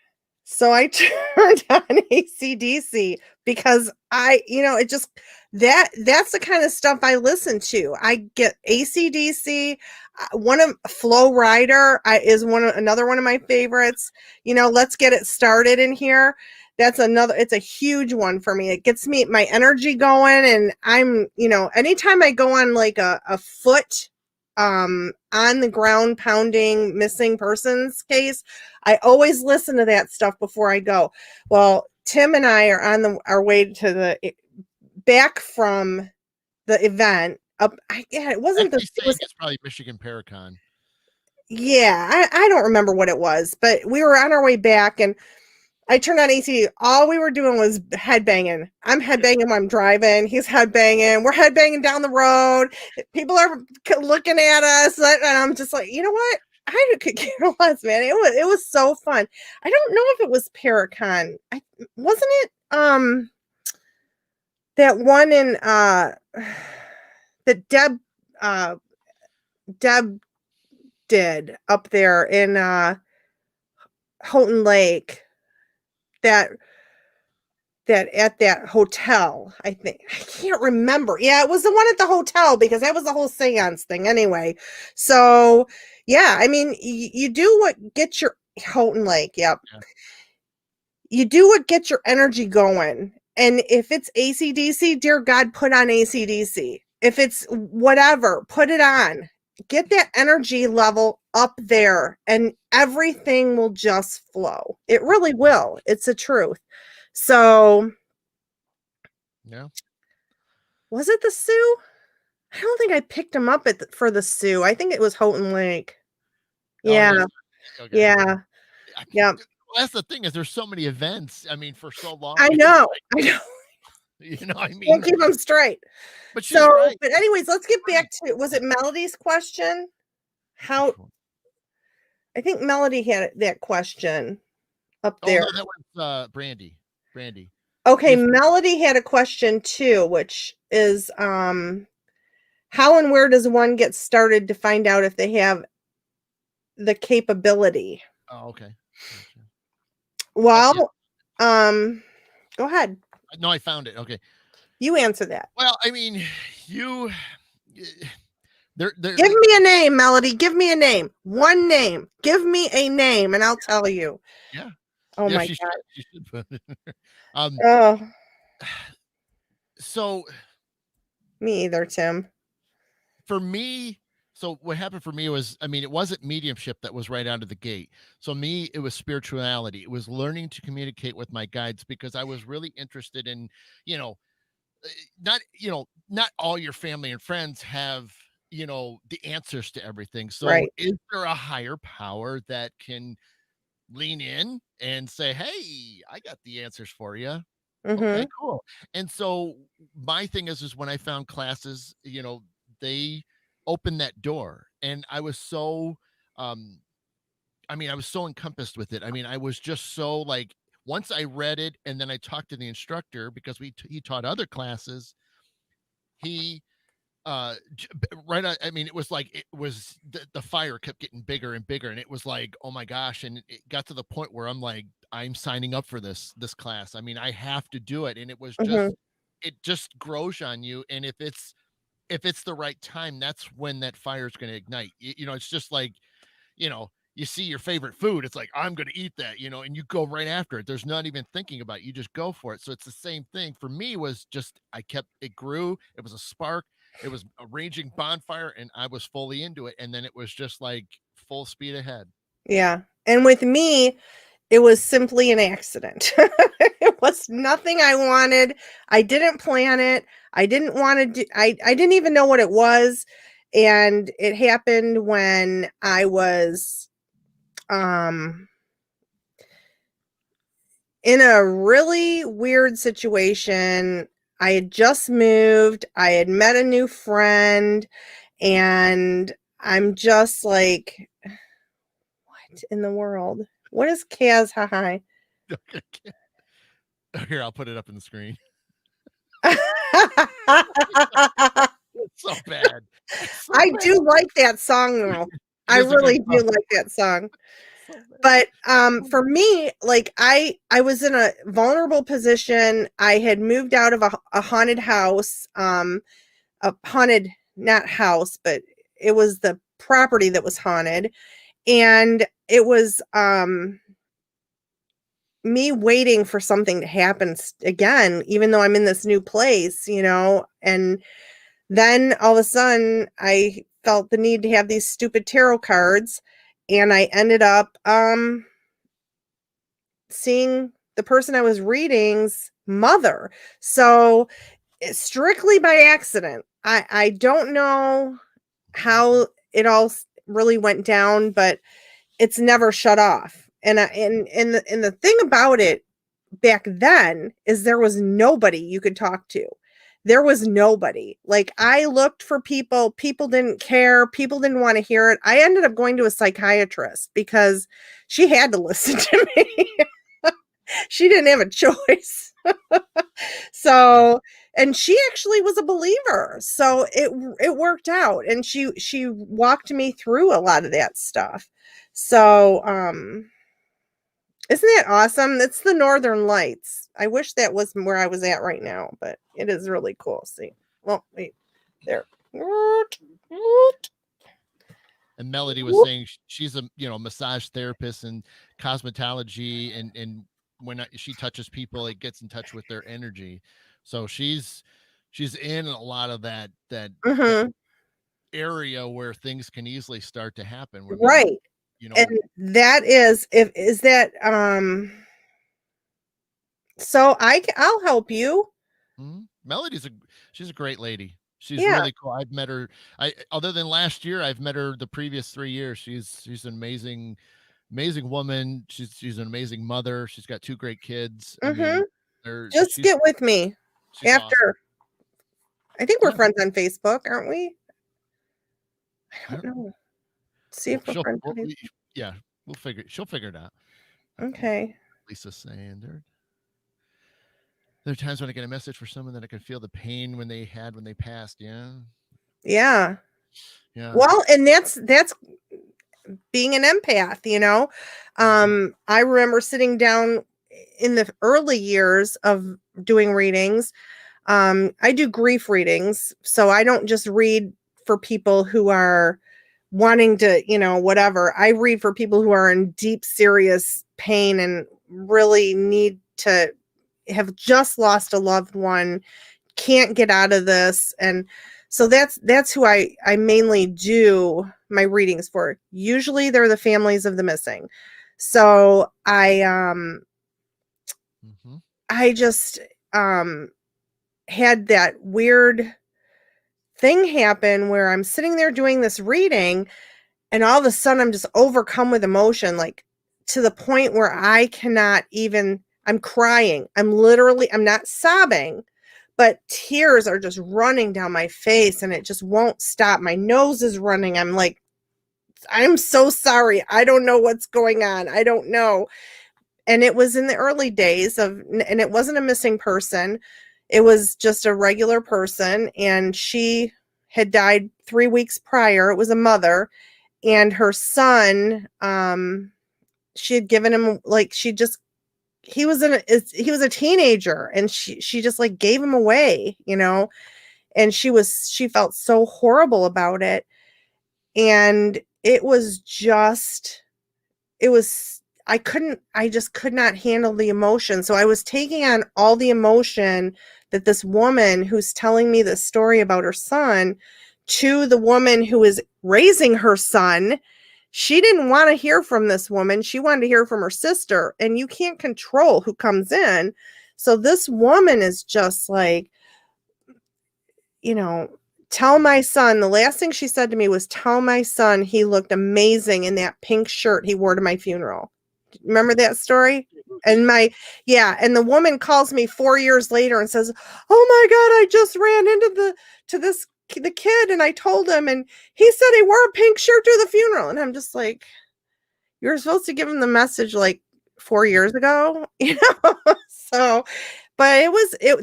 So I turned on AC/DC because it just that's the kind of stuff I listen to. I get AC/DC. One of Flow Rider is another one of my favorites. Let's Get It Started in here. It's a huge one for me. It gets me my energy going, and anytime I go on like a foot on the ground pounding missing persons case, I always listen to that stuff before I go. Well, Tim and I are on our way to back from the event up. Yeah, it wasn't actually it saying was it's probably Michigan Paracon. yeah, I don't remember what it was, but we were on our way back, and I turned on AC. All we were doing was headbanging. I'm headbanging when I'm driving. He's headbanging. We're headbanging down the road. People are looking at us, and I'm just like, you know what? I could care less, man. It was so fun. I don't know if it was Paracon. Wasn't it that one in that Deb did up there in Houghton Lake, that at that hotel, I think. I can't remember. Yeah, it was the one at the hotel, because that was the whole seance thing anyway. So, yeah, I mean, you do what gets your Houghton Lake, yep. Yeah. You do what gets your energy going. And if it's AC/DC, dear God, put on AC/DC. If it's whatever, put it on. Get that energy level up there, and everything will just flow. It really will. It's the truth. So, Yeah. was it the Sioux? I don't think I picked him up for the Sioux. I think it was Houghton Lake. Oh, Yeah. yeah. Okay. Yeah. I Yeah. well, that's the thing is there's so many events, I mean, for so long, I it's know. like, I know. I Can't mean, keep them straight. but she's So, right. but anyways, let's get Right. back to, was it Melody's question? Which How one? I think Melody had that question up Oh, there. no, that was, Brandy. Brandy. Okay, If Melody had a question too, which is how and where does one get started to find out if they have the capability? oh, okay. Gotcha. Oh, yeah. Well, go ahead. No, I found it. Okay. You answer that. Well, I mean, you there Give me a name, Melody. Give me a name. One name. Give me a name, and I'll tell you. yeah. Oh Yeah, my she should put it in there. God. Oh, So me either, Tim. for me, so what happened for me was, I mean, it wasn't mediumship that was right out of the gate. So me, it was spirituality. It was learning to communicate with my guides because I was really interested in, you know, not all your family and friends have, the answers to everything. So Right. is there a higher power that can lean in and say, "Hey, I got the answers for you." Okay, Mhm. cool. And so my thing is when I found classes, they opened that door and I was so um I mean, I was so encompassed with it. I mean, I was just so like once I read it and then I talked to the instructor because he taught other classes, he right I mean it was like it was the fire kept getting bigger and bigger and it was like oh my gosh and it got to the point where I'm like I'm signing up for this class. I mean I have to do it and Mhm. it just grows on you and if it's the right time that's when that fire is going to ignite. It's just like you know you see your favorite food, it's like, I'm gonna eat that, and you go right after it. There's not even thinking about it. You just go for it. So it's the same thing for me. Was just I kept it grew. It was a spark. It was a raging bonfire, and I was fully into it. And then it was just like full speed ahead. Yeah. And with me, it was simply an accident. It was nothing I wanted. I didn't plan it. I didn't want to do I didn't even know what it was. And it happened when I was in a really weird situation. I had just moved. I had met a new friend, and I'm just like, what in the world? What is Kaz Hi? Here, I'll put it up in the screen. It's so bad. It's so I bad. do like that song though. I really do like that song. So But for me, like I was in a vulnerable position. I had moved out of a haunted house, a haunted not house, but it was the property that was haunted. And it was me waiting for something to happen again, even though I'm in this new place, and then all of a sudden I felt the need to have these stupid tarot cards, and I ended up seeing the person I was reading's mother. So strictly by accident. I don't know how it all really went down, but it's never shut off. And the thing about it back then is there was nobody you could talk to. There was nobody. Like, I looked for people, people didn't care, people didn't want to hear it. I ended up going to a psychiatrist because she had to listen to me. She didn't have a choice. So, and she actually was a believer. So it worked out, and she walked me through a lot of that stuff. So, isn't that awesome? It's the Northern Lights. I wish that was where I was at right now, but it is really cool. See, well, wait, there. And Melody was saying she's a massage therapist and cosmetology, and when she touches people, it gets in touch with their energy. So she's in a lot of that Mm-hmm. area where things can easily start to happen. Where maybe Right. And that is that so I'll help you. Melody's she's a great lady. She's Yeah. really cool. I've met her. Other than last year, I've met her the previous 3 years. She's an amazing woman. She's an amazing mother. She's got 2 great kids. I Mm-hmm. mean, Just get with me she's awesome. after. I think we're Yeah. friends on Facebook, aren't we? I don't know. See if we're friends on Facebook. Yeah, she'll figure it out. Okay. Lisa's saying there are times when I get a message for someone that I can feel the pain when they passed. Yeah. Yeah. Yeah. Well, and that's being an empath, I remember sitting down in the early years of doing readings. I do grief readings, so I don't just read for people who are wanting to, whatever. I read for people who are in deep, serious pain and really need to have just lost a loved one, can't get out of this. And so that's who I mainly do my readings for. Usually they're the families of the missing. So I just had that weird thing happen where I'm sitting there doing this reading, and all of a sudden I'm just overcome with emotion, like to the point where I cannot even, I'm crying. I'm not sobbing, but tears are just running down my face and it just won't stop. My nose is running. I'm like, I'm so sorry. I don't know what's going on. I don't know. And it was in the early days and it wasn't a missing person. It was just a regular person, and she had died 3 weeks prior. It was a mother, and her son, she had given him, like, he was a teenager, and she just like gave him away, and she felt so horrible about it. And it was just I just could not handle the emotion. So I was taking on all the emotion that this woman who's telling me this story about her son to the woman who is raising her son. She didn't want to hear from this woman. She wanted to hear from her sister, and you can't control who comes in. So this woman is just like, you know, tell my son, the last thing she said to me was, tell my son he looked amazing in that pink shirt he wore to my funeral. Remember that story? And and the woman calls me 4 years later and says, "Oh my God, I just ran into the kid and I told him and he said he wore a pink shirt to the funeral." And I'm just like, "You're supposed to give him the message like 4 years ago," you know? So, but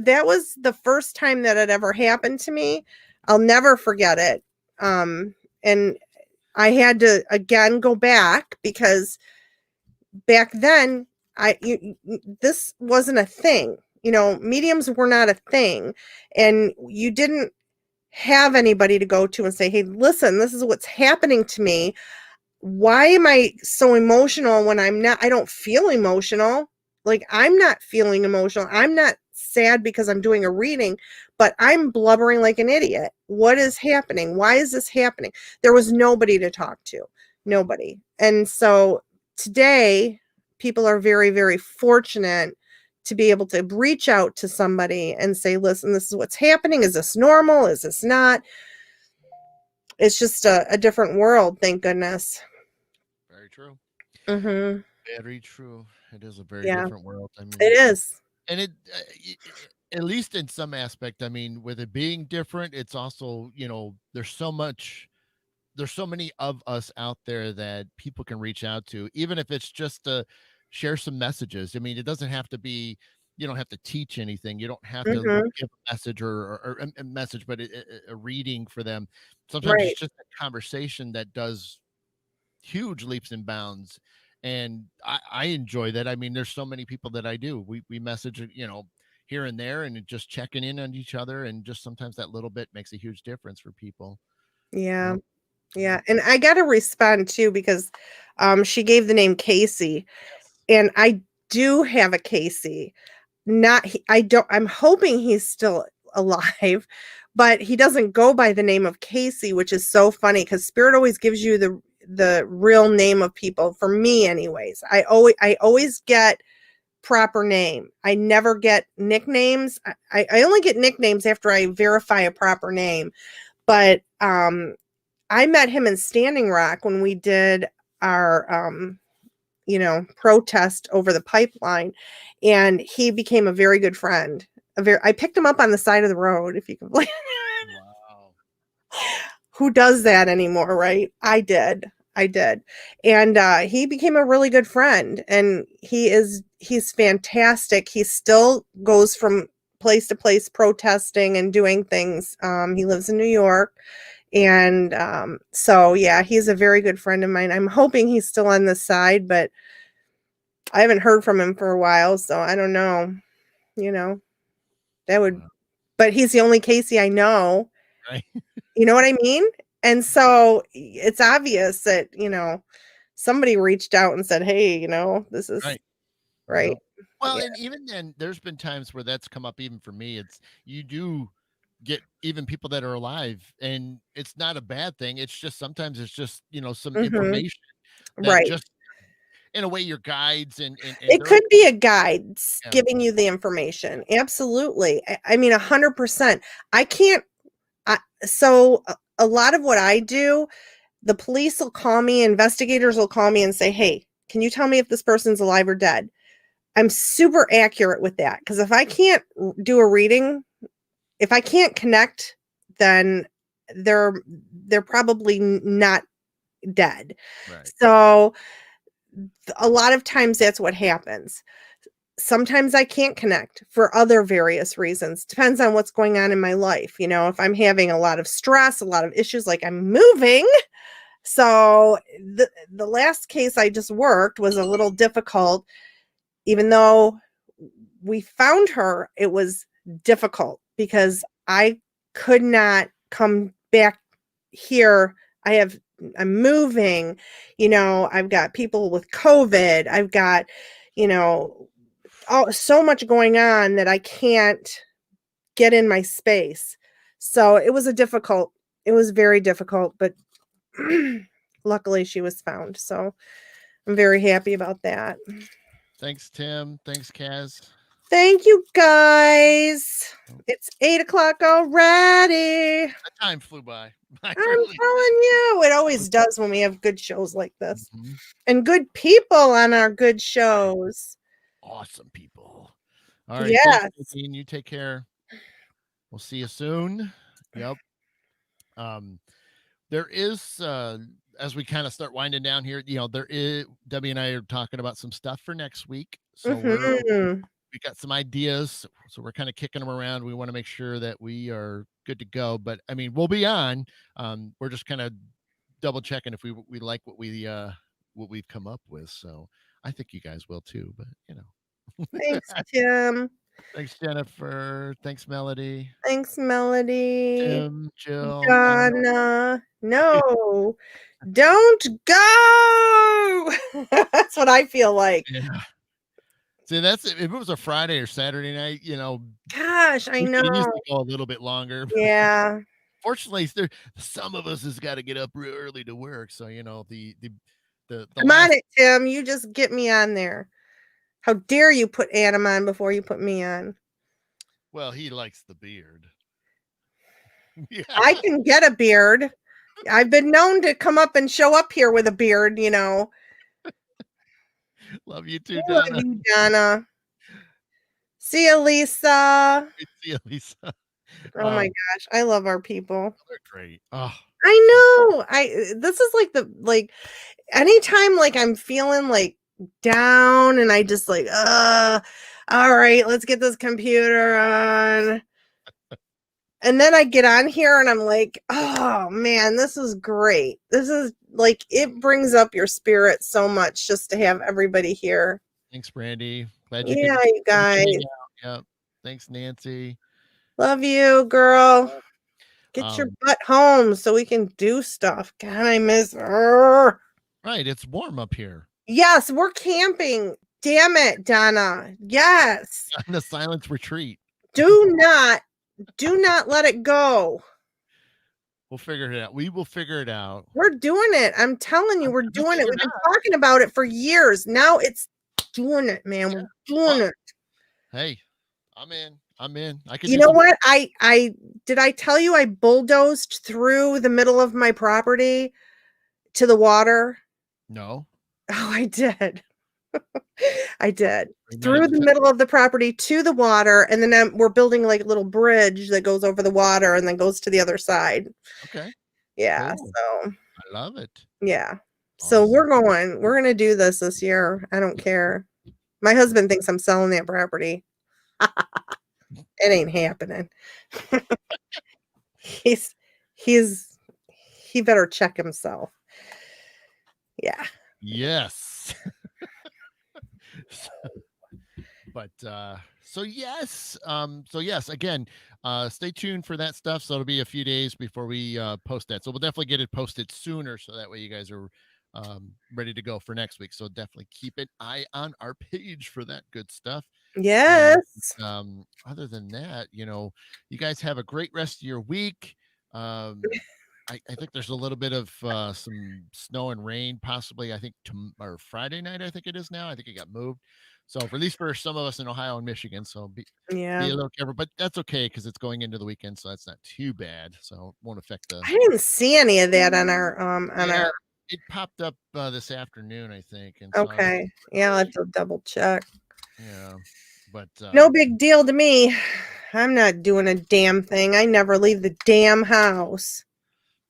that was the first time that it ever happened to me. I'll never forget it. And I had to again go back because back then this wasn't a thing. Mediums were not a thing, and you didn't have anybody to go to and say, "Hey, listen, this is what's happening to me. Why am I so emotional when I don't feel emotional? Like, I'm not feeling emotional. I'm not sad because I'm doing a reading, but I'm blubbering like an idiot. What is happening? Why is this happening?" There was nobody to talk to. Nobody. And so today, people are very, very fortunate to be able to reach out to somebody and say, "Listen, this is what's happening. Is this normal? Is this not?" It's just a different world, thank goodness. Very true. Mhm. Very true. It is a very Yeah, different world. I it mean, is. and at least in some aspect, I mean, with it being different, it's also, there's so many of us out there that people can reach out to, even if it's just to share some messages. I mean, it doesn't have to be, you don't have to teach anything. You don't have to Mhm. give a message or a message, but a reading for them. Sometimes it's Right. just a conversation that does huge leaps and bounds. And I enjoy that. I mean, there's so many people that I do. We message, here and there and just checking in on each other. And just sometimes that little bit makes a huge difference for people. Yeah. Yep. Yeah, Yep. and I gotta respond too because, she gave the name Casey, Yes. and I do have a Casey. Not he I don't I'm hoping he's still alive, but he doesn't go by the name of Casey, which is so funny because Spirit always gives you the real name of people, for me anyways. I always get proper name. I never get nicknames. I only get nicknames after I verify a proper name. But I met him in Standing Rock when we did our protest over the pipeline, and he became a very good friend. I picked him up on the side of the road, if you can believe. Wow. Who does that anymore, right? I did. I did. And he became a really good friend, and he's fantastic. He still goes from place to place protesting and doing things. He lives in New York. And so yeah, he's a very good friend of mine. I'm hoping he's still on the side, but I haven't heard from him for a while, so I don't know. You know, that would Wow. but he's the only Casey I know. Right. You know what I mean? And so it's obvious that, somebody reached out and said, "Hey, this is Right. right." Yep. Well, Yeah. and even then, there's been times where that's come up even for me. It's you do get even people that are alive, and it's not a bad thing. It's just sometimes it's just, some Mhm. information that Right. just in a way your guides and It they're could be a guide yeah, giving you the yeah, information. Absolutely. I mean 100%. I can't so a lot of what I do, the police will call me, investigators will call me and say, "Hey, can you tell me if this person's alive or dead?" I'm super accurate with that because if I can't do a reading, if I can't connect, then they're they're probably not dead. right. So a lot of times that's what happens. Sometimes I can't connect for other various reasons. Depends on what's going on in my life. If I'm having a lot of stress, a lot of issues, like I'm moving. So the last case I just worked was a little difficult. Even though we found her, it was difficult because Right. I could not come back here. I have I'm moving, I've got people with COVID. I've got, so much going on that I can't get in my space. So it was very difficult, but luckily she was found. So I'm very happy about that. Thanks, Tim. Thanks, Kaz. Thank you, guys. It's 8:00 already. That time flew by. I'm telling you, it always does when we have good shows like this. And good people on our good shows. Awesome people. All right. Yes. Thanks, Nadine. You take care. We'll see you soon. Yep. There is as we kind of start winding down here, there is Debbie and I are talking about some stuff for next week. So we got some ideas. So we're kind of kicking them around. We want to make sure that we are good to go. But I mean, we'll be on. We're just kind of double checking if we like what we've come up with. So I think you guys will too, but Thanks, Tim. Thanks, Jennifer. Thanks, Melody. Thanks, Melody. Tim, Jill. Donna. No, don't go. That's what I feel like. Yeah. See, that's if it was a Friday or Saturday night, Gosh, I know. It easily go a little bit longer. Yeah. Fortunately, some of us has got to get up real early to work. So, the Come on it, Tim. You just get me on there. How dare you put Adam on before you put me on? Well, he likes the beard. Yeah. I can get a beard. I've been known to come up and show up here with a beard, Love you too, Donna. Love you, Donna. See you, Lisa. See you, Lisa. Oh my gosh, I love our people. They're great. Oh, I know. This is like anytime like I'm feeling like down and I just like, all right, let's get this computer on. And then I get on here and I'm like, oh man, this is great. This is like, it brings up your spirit so much just to have everybody here. Thanks, Brandy. Glad you you guys. Yep. Thanks, Nancy. Love you, girl. Get your butt home so we can do stuff. God, I miss her. Right. It's warm up here. Yes, we're camping. Damn it, Donna. Yes. On the silence retreat. Do not let it go. We'll figure it out. We will figure it out. We're doing it. I'm telling you, we're doing it. We've been talking about it for years. Now it's doing it, man. We're doing it. Hey, I'm in. I can. You know what? I did I tell you I bulldozed through the middle of my property to the water? No. Oh, I did. I did. Through the middle of the property to the water, and then we're building like a little bridge that goes over the water and then goes to the other side. Okay. Yeah. Cool. So I love it. Yeah. Awesome. So we're going to do this year. I don't care. My husband thinks I'm selling that property. It ain't happening. He better check himself. Yeah. Yes. So yes, again, stay tuned for that stuff. So it'll be a few days before we post that. So we'll definitely get it posted sooner, so that way you guys are ready to go for next week. So definitely keep an eye on our page for that good stuff. Yes. And, other than that, you guys have a great rest of your week. I think there's a little bit of some snow and rain, possibly. I think or Friday night, I think it is now. I think it got moved. So at least for some of us in Ohio and Michigan, so be a little careful, but that's okay because it's going into the weekend, so that's not too bad. So it won't affect the. I didn't see any of that on our. It popped up this afternoon, I think. And okay, I'll have to double check. Yeah, but no big deal to me. I'm not doing a damn thing. I never leave the damn house.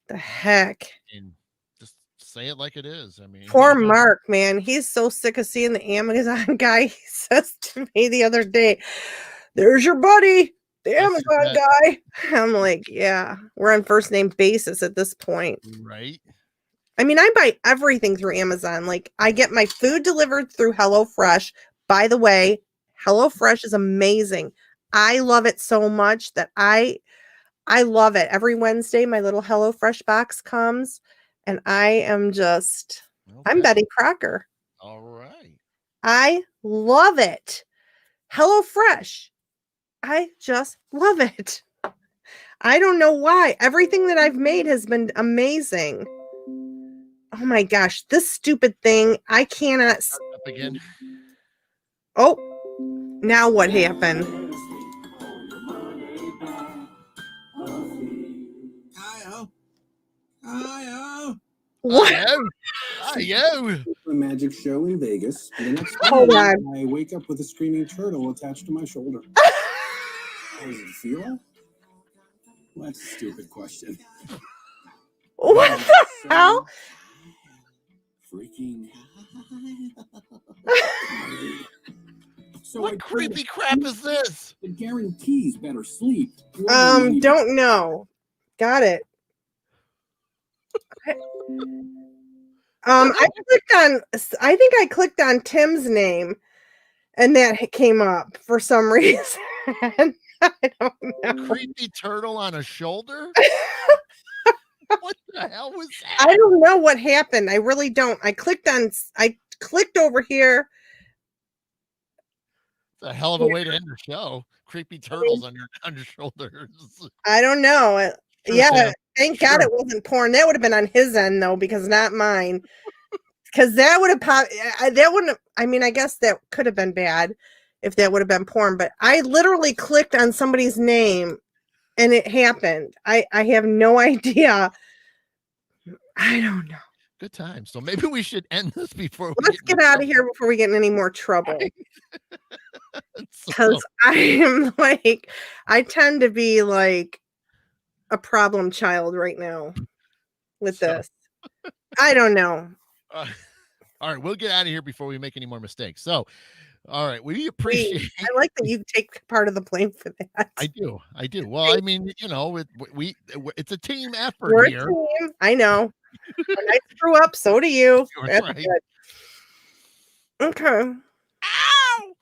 The heck. And just say it like it is. I mean, poor Mark, man. He's so sick of seeing the Amazon guy. He says to me the other day, "There's your buddy, the Amazon guy." I'm like, yeah, we're on first name basis at this point. Right. I mean, I buy everything through Amazon. Like, I get my food delivered through HelloFresh. By the way, HelloFresh is amazing. I love it so much that I love it. Every Wednesday, my little HelloFresh box comes, And I am just, I'm Okay. Betty Crocker. All right. I love it. HelloFresh. I just love it. I don't know why. Everything that I've made has been amazing. Oh my gosh, this stupid thing. I cannot. Up again. Oh, now what happened? Kyle. Kyle. What? Hi-yo. A magic show in Vegas. The next Hold morning, on. I wake up with a screaming turtle attached to my shoulder. How does it feel? Well, that's a stupid question. What the hell? Freaking. So What creepy crap is this? It guarantees better sleep. Don't know. Got it. I think I clicked on Tim's name and that came up for some reason. I don't know. Creepy turtle on a shoulder? What the hell was that? I don't know what happened. I really don't. I clicked over here. It's a hell of a way to end the show. Creepy turtles on your shoulders. I don't know. True, Yeah, Tim. thank God it wasn't porn. That would have been on his end though, because not mine. Because that would have popped. That wouldn't have, I mean, I guess that could have been bad if that would have been porn. But I literally clicked on somebody's name, and it happened. I have no idea. I don't know. Good time. So maybe we should end this before we Let's get out of here before we get in any more trouble. Because I am like, I tend to be like a problem child right now with this. I don't know. All right, we'll get out of here before we make any more mistakes. So, all right, we appreciate. I like that you take part of the blame for that. I do. Well, I mean, you know, it's a team effort We're here. a team. I know. When I screw up, so do you. That's That's right. good. Okay. Ow!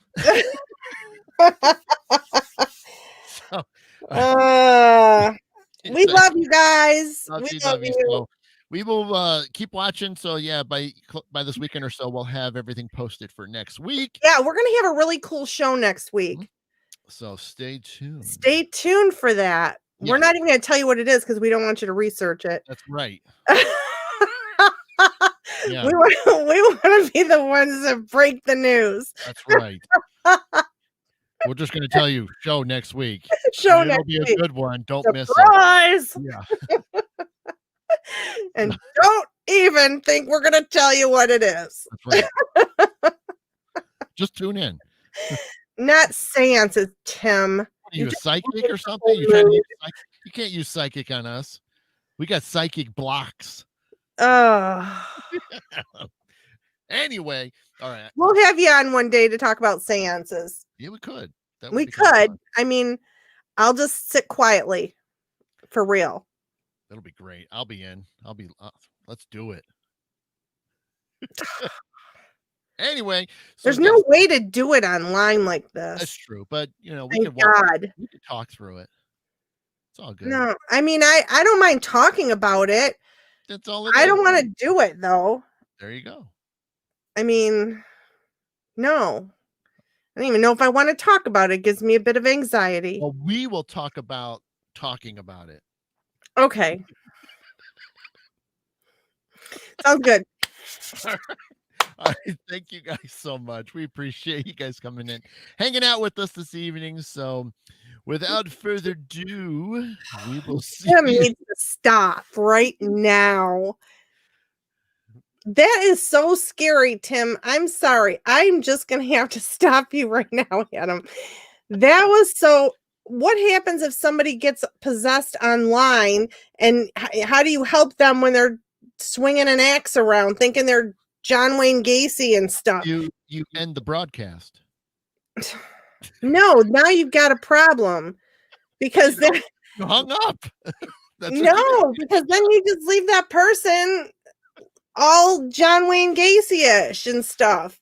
We love you guys. Love we love you. So we will keep watching. So yeah, by this weekend or so, we'll have everything posted for next week. Yeah, we're gonna have a really cool show next week. So stay tuned. Stay tuned for that. Yeah. We're not even gonna tell you what it is because we don't want you to research it. That's right. Yeah. We want to be the ones that break the news. That's right. We're just going to tell you, show next week. It'll be a good one. Don't miss it. Surprise! Yeah. And don't even think we're going to tell you what it is. That's right. Just tune in. Not seances, Tim. Are you a psychic or something? You can't use psychic on us. We got psychic blocks. Anyway, all right. We'll have you on one day to talk about seances. Yeah, we could. We could. I mean, I'll just sit quietly for real. That'll be great. I'll be in. Let's do it. Anyway, there's no way to do it online like this. That's true, but you know, we could talk through it. It's all good. No, I mean, I don't mind talking about it. That's all I don't want to do it though. There you go. I mean, no. I don't even know if I want to talk about it. It gives me a bit of anxiety. Well, we will talk about talking about it. Okay. Sounds good. All right. Thank you guys so much. We appreciate you guys coming in, hanging out with us this evening. So without further ado, we will see. Tim needs to stop right now. That is so scary, Tim. I'm sorry. I'm just going to have to stop you right now, Adam. That was so. What happens if somebody gets possessed online, and how do you help them when they're swinging an axe around thinking they're John Wayne Gacy and stuff? You end the broadcast. No, now you've got a problem because you hung up. No, because then you just leave that person all John Wayne Gacy-ish and stuff.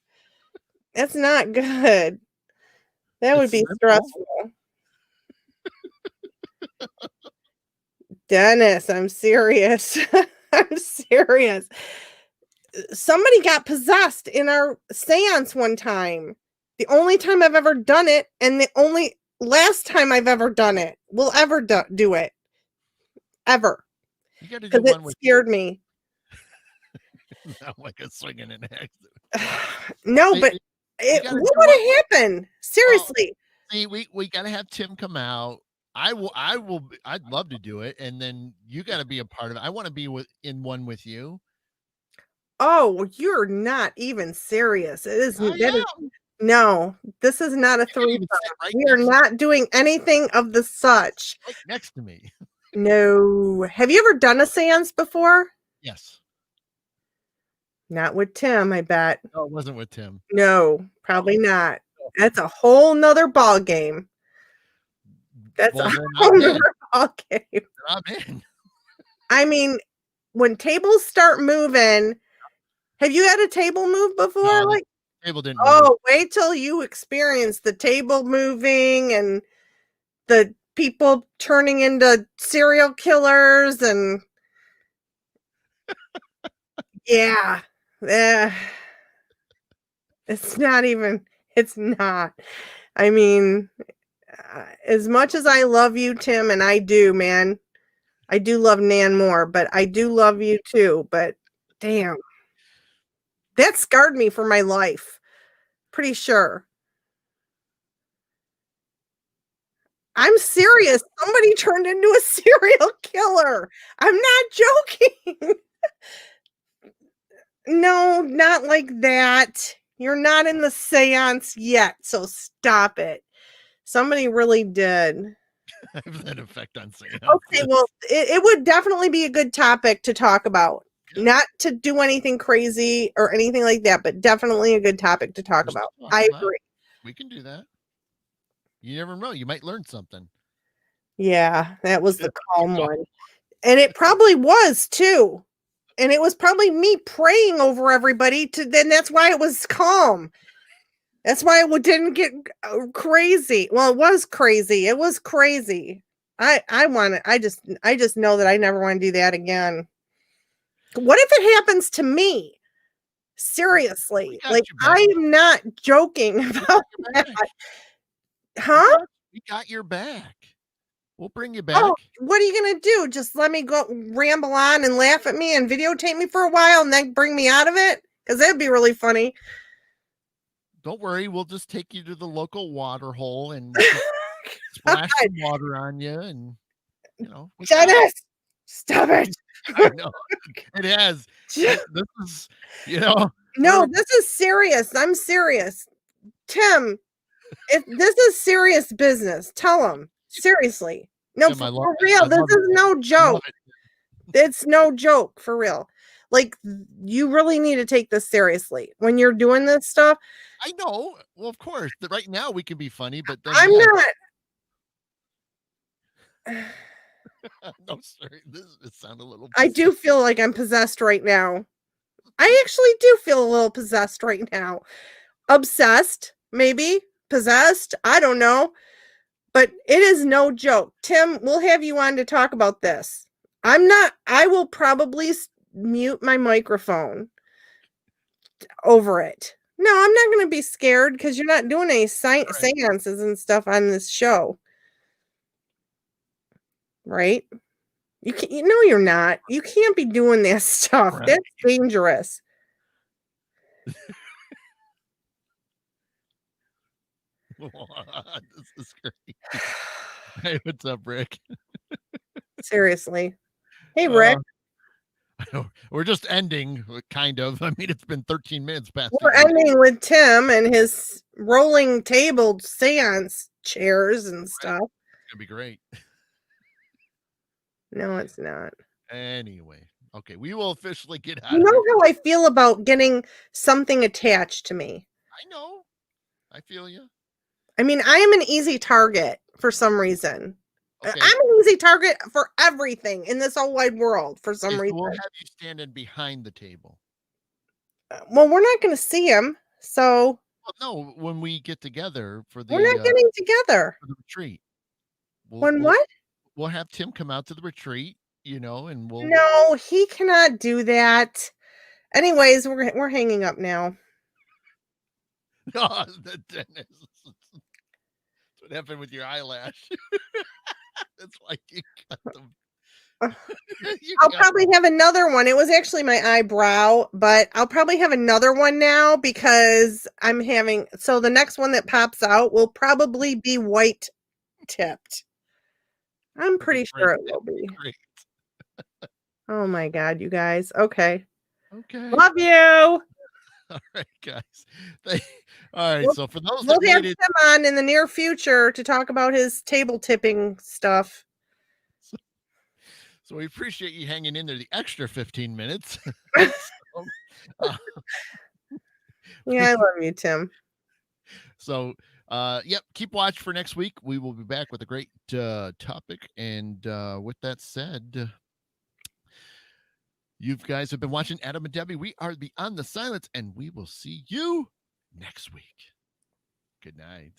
That's not good. That would be stressful. Dennis, I'm serious. I'm serious. Somebody got possessed in our seance one time. The only time I've ever done it, and the only last time I've ever done it. Will ever do it. Ever. You got to do Because it one with scared me. not like a swinging an axe. No, but what would have happened? Seriously. See, we got to have Tim come out. I'd love to do it, and then you got to be a part of it. I want to be in one with you. Oh, you're not even serious. It is I am. no, this is not a threesome. We are not doing anything of the such. Right next to me. No. Have you ever done a seance before? Yes. Not with Tim, I bet. No, it wasn't with Tim. No, probably not. That's a whole nother ball game. That's a whole nother ball game. I'm in. I mean, when tables start moving, have you had a table move before? No, like table didn't move. Oh, wait till you experience the table moving and the people turning into serial killers and yeah. It's not. I mean, as much as I love you, Tim, and I do, man, I do love Nan more, but I do love you too. But damn, that scarred me for my life. Pretty sure. I'm serious. Somebody turned into a serial killer. I'm not joking. No, not like that. You're not in the seance yet, so stop it. Somebody really did. Have that effect on seance. Okay, well, it would definitely be a good topic to talk about. Yeah. Not to do anything crazy or anything like that, but definitely a good topic to talk about. I agree. We can do that. You never know. You might learn something. Yeah, that was the calm one. And it probably was too. And it was probably me praying over everybody then that's why it was calm. That's why it didn't get crazy. Well, it was crazy. It was crazy. I just know that I never want to do that again. What if it happens to me? Seriously. Like, I am not joking about that. Huh? We got your back. We'll bring you back. Oh, what are you going to do? Just let me go ramble on and laugh at me and videotape me for a while and then bring me out of it? Because that'd be really funny. Don't worry. We'll just take you to the local water hole and splash some water on you. And, Dennis, stop it. I know. It has. This is, No, this is serious. I'm serious. Tim, this is serious business. Tell him. Seriously. No, Tim, for real. This is no joke. It's no joke, for real. Like, you really need to take this seriously when you're doing this stuff. I know. Well, of course. Right now we can be funny, but then I'm not. No, sorry. It sounded a little. I do feel like I'm possessed right now. I actually do feel a little possessed right now. Obsessed, maybe. Possessed. I don't know. But it is no joke. Tim, we'll have you on to talk about this. I will probably mute my microphone over it. No, I'm not going to be scared because you're not doing any seances and stuff on this show. Right? No, you're not. You can't be doing that stuff. Right. That's dangerous. This is great. Hey, what's up, Rick? Seriously. Hey, Rick. We're just ending, kind of. I mean, it's been 13 minutes past. We're ending with Tim and his rolling table seance chairs and stuff. It's going to be great. No, it's not. Anyway, okay, we will officially get out. You know how I feel about getting something attached to me. I know. I feel you. I mean, I am an easy target for some reason. Okay. I'm an easy target for everything in this whole wide world for some reason. We'll have you standing behind the table. Well, we're not going to see him, so. Well, no, when we get together for the. We're not getting together for the retreat. What? We'll have Tim come out to the retreat. and we'll No, he cannot do that. Anyways, we're hanging up now. oh, the dentist. That's what happened with your eyelash. That's why you cut them. Uh, You I'll got probably them. have another one. It was actually my eyebrow, but I'll probably have another one now because so the next one that pops out will probably be white tipped. I'm It'll be pretty great. sure it will It'll be be. great. Oh my God, you guys. Okay. Okay. Love you. All right, guys. Thank all right, We'll, so for those that we'll have made it Tim on in the near future to talk about his table tipping stuff. so we appreciate you hanging in there the extra 15 minutes. So, uh, Yeah, I love you, Tim. so, yep, keep watch for next week. We will be back with a great, topic, and, with that said, you guys have been watching Adam and Debbie. We are Beyond the Silence, and we will see you next week. Good night.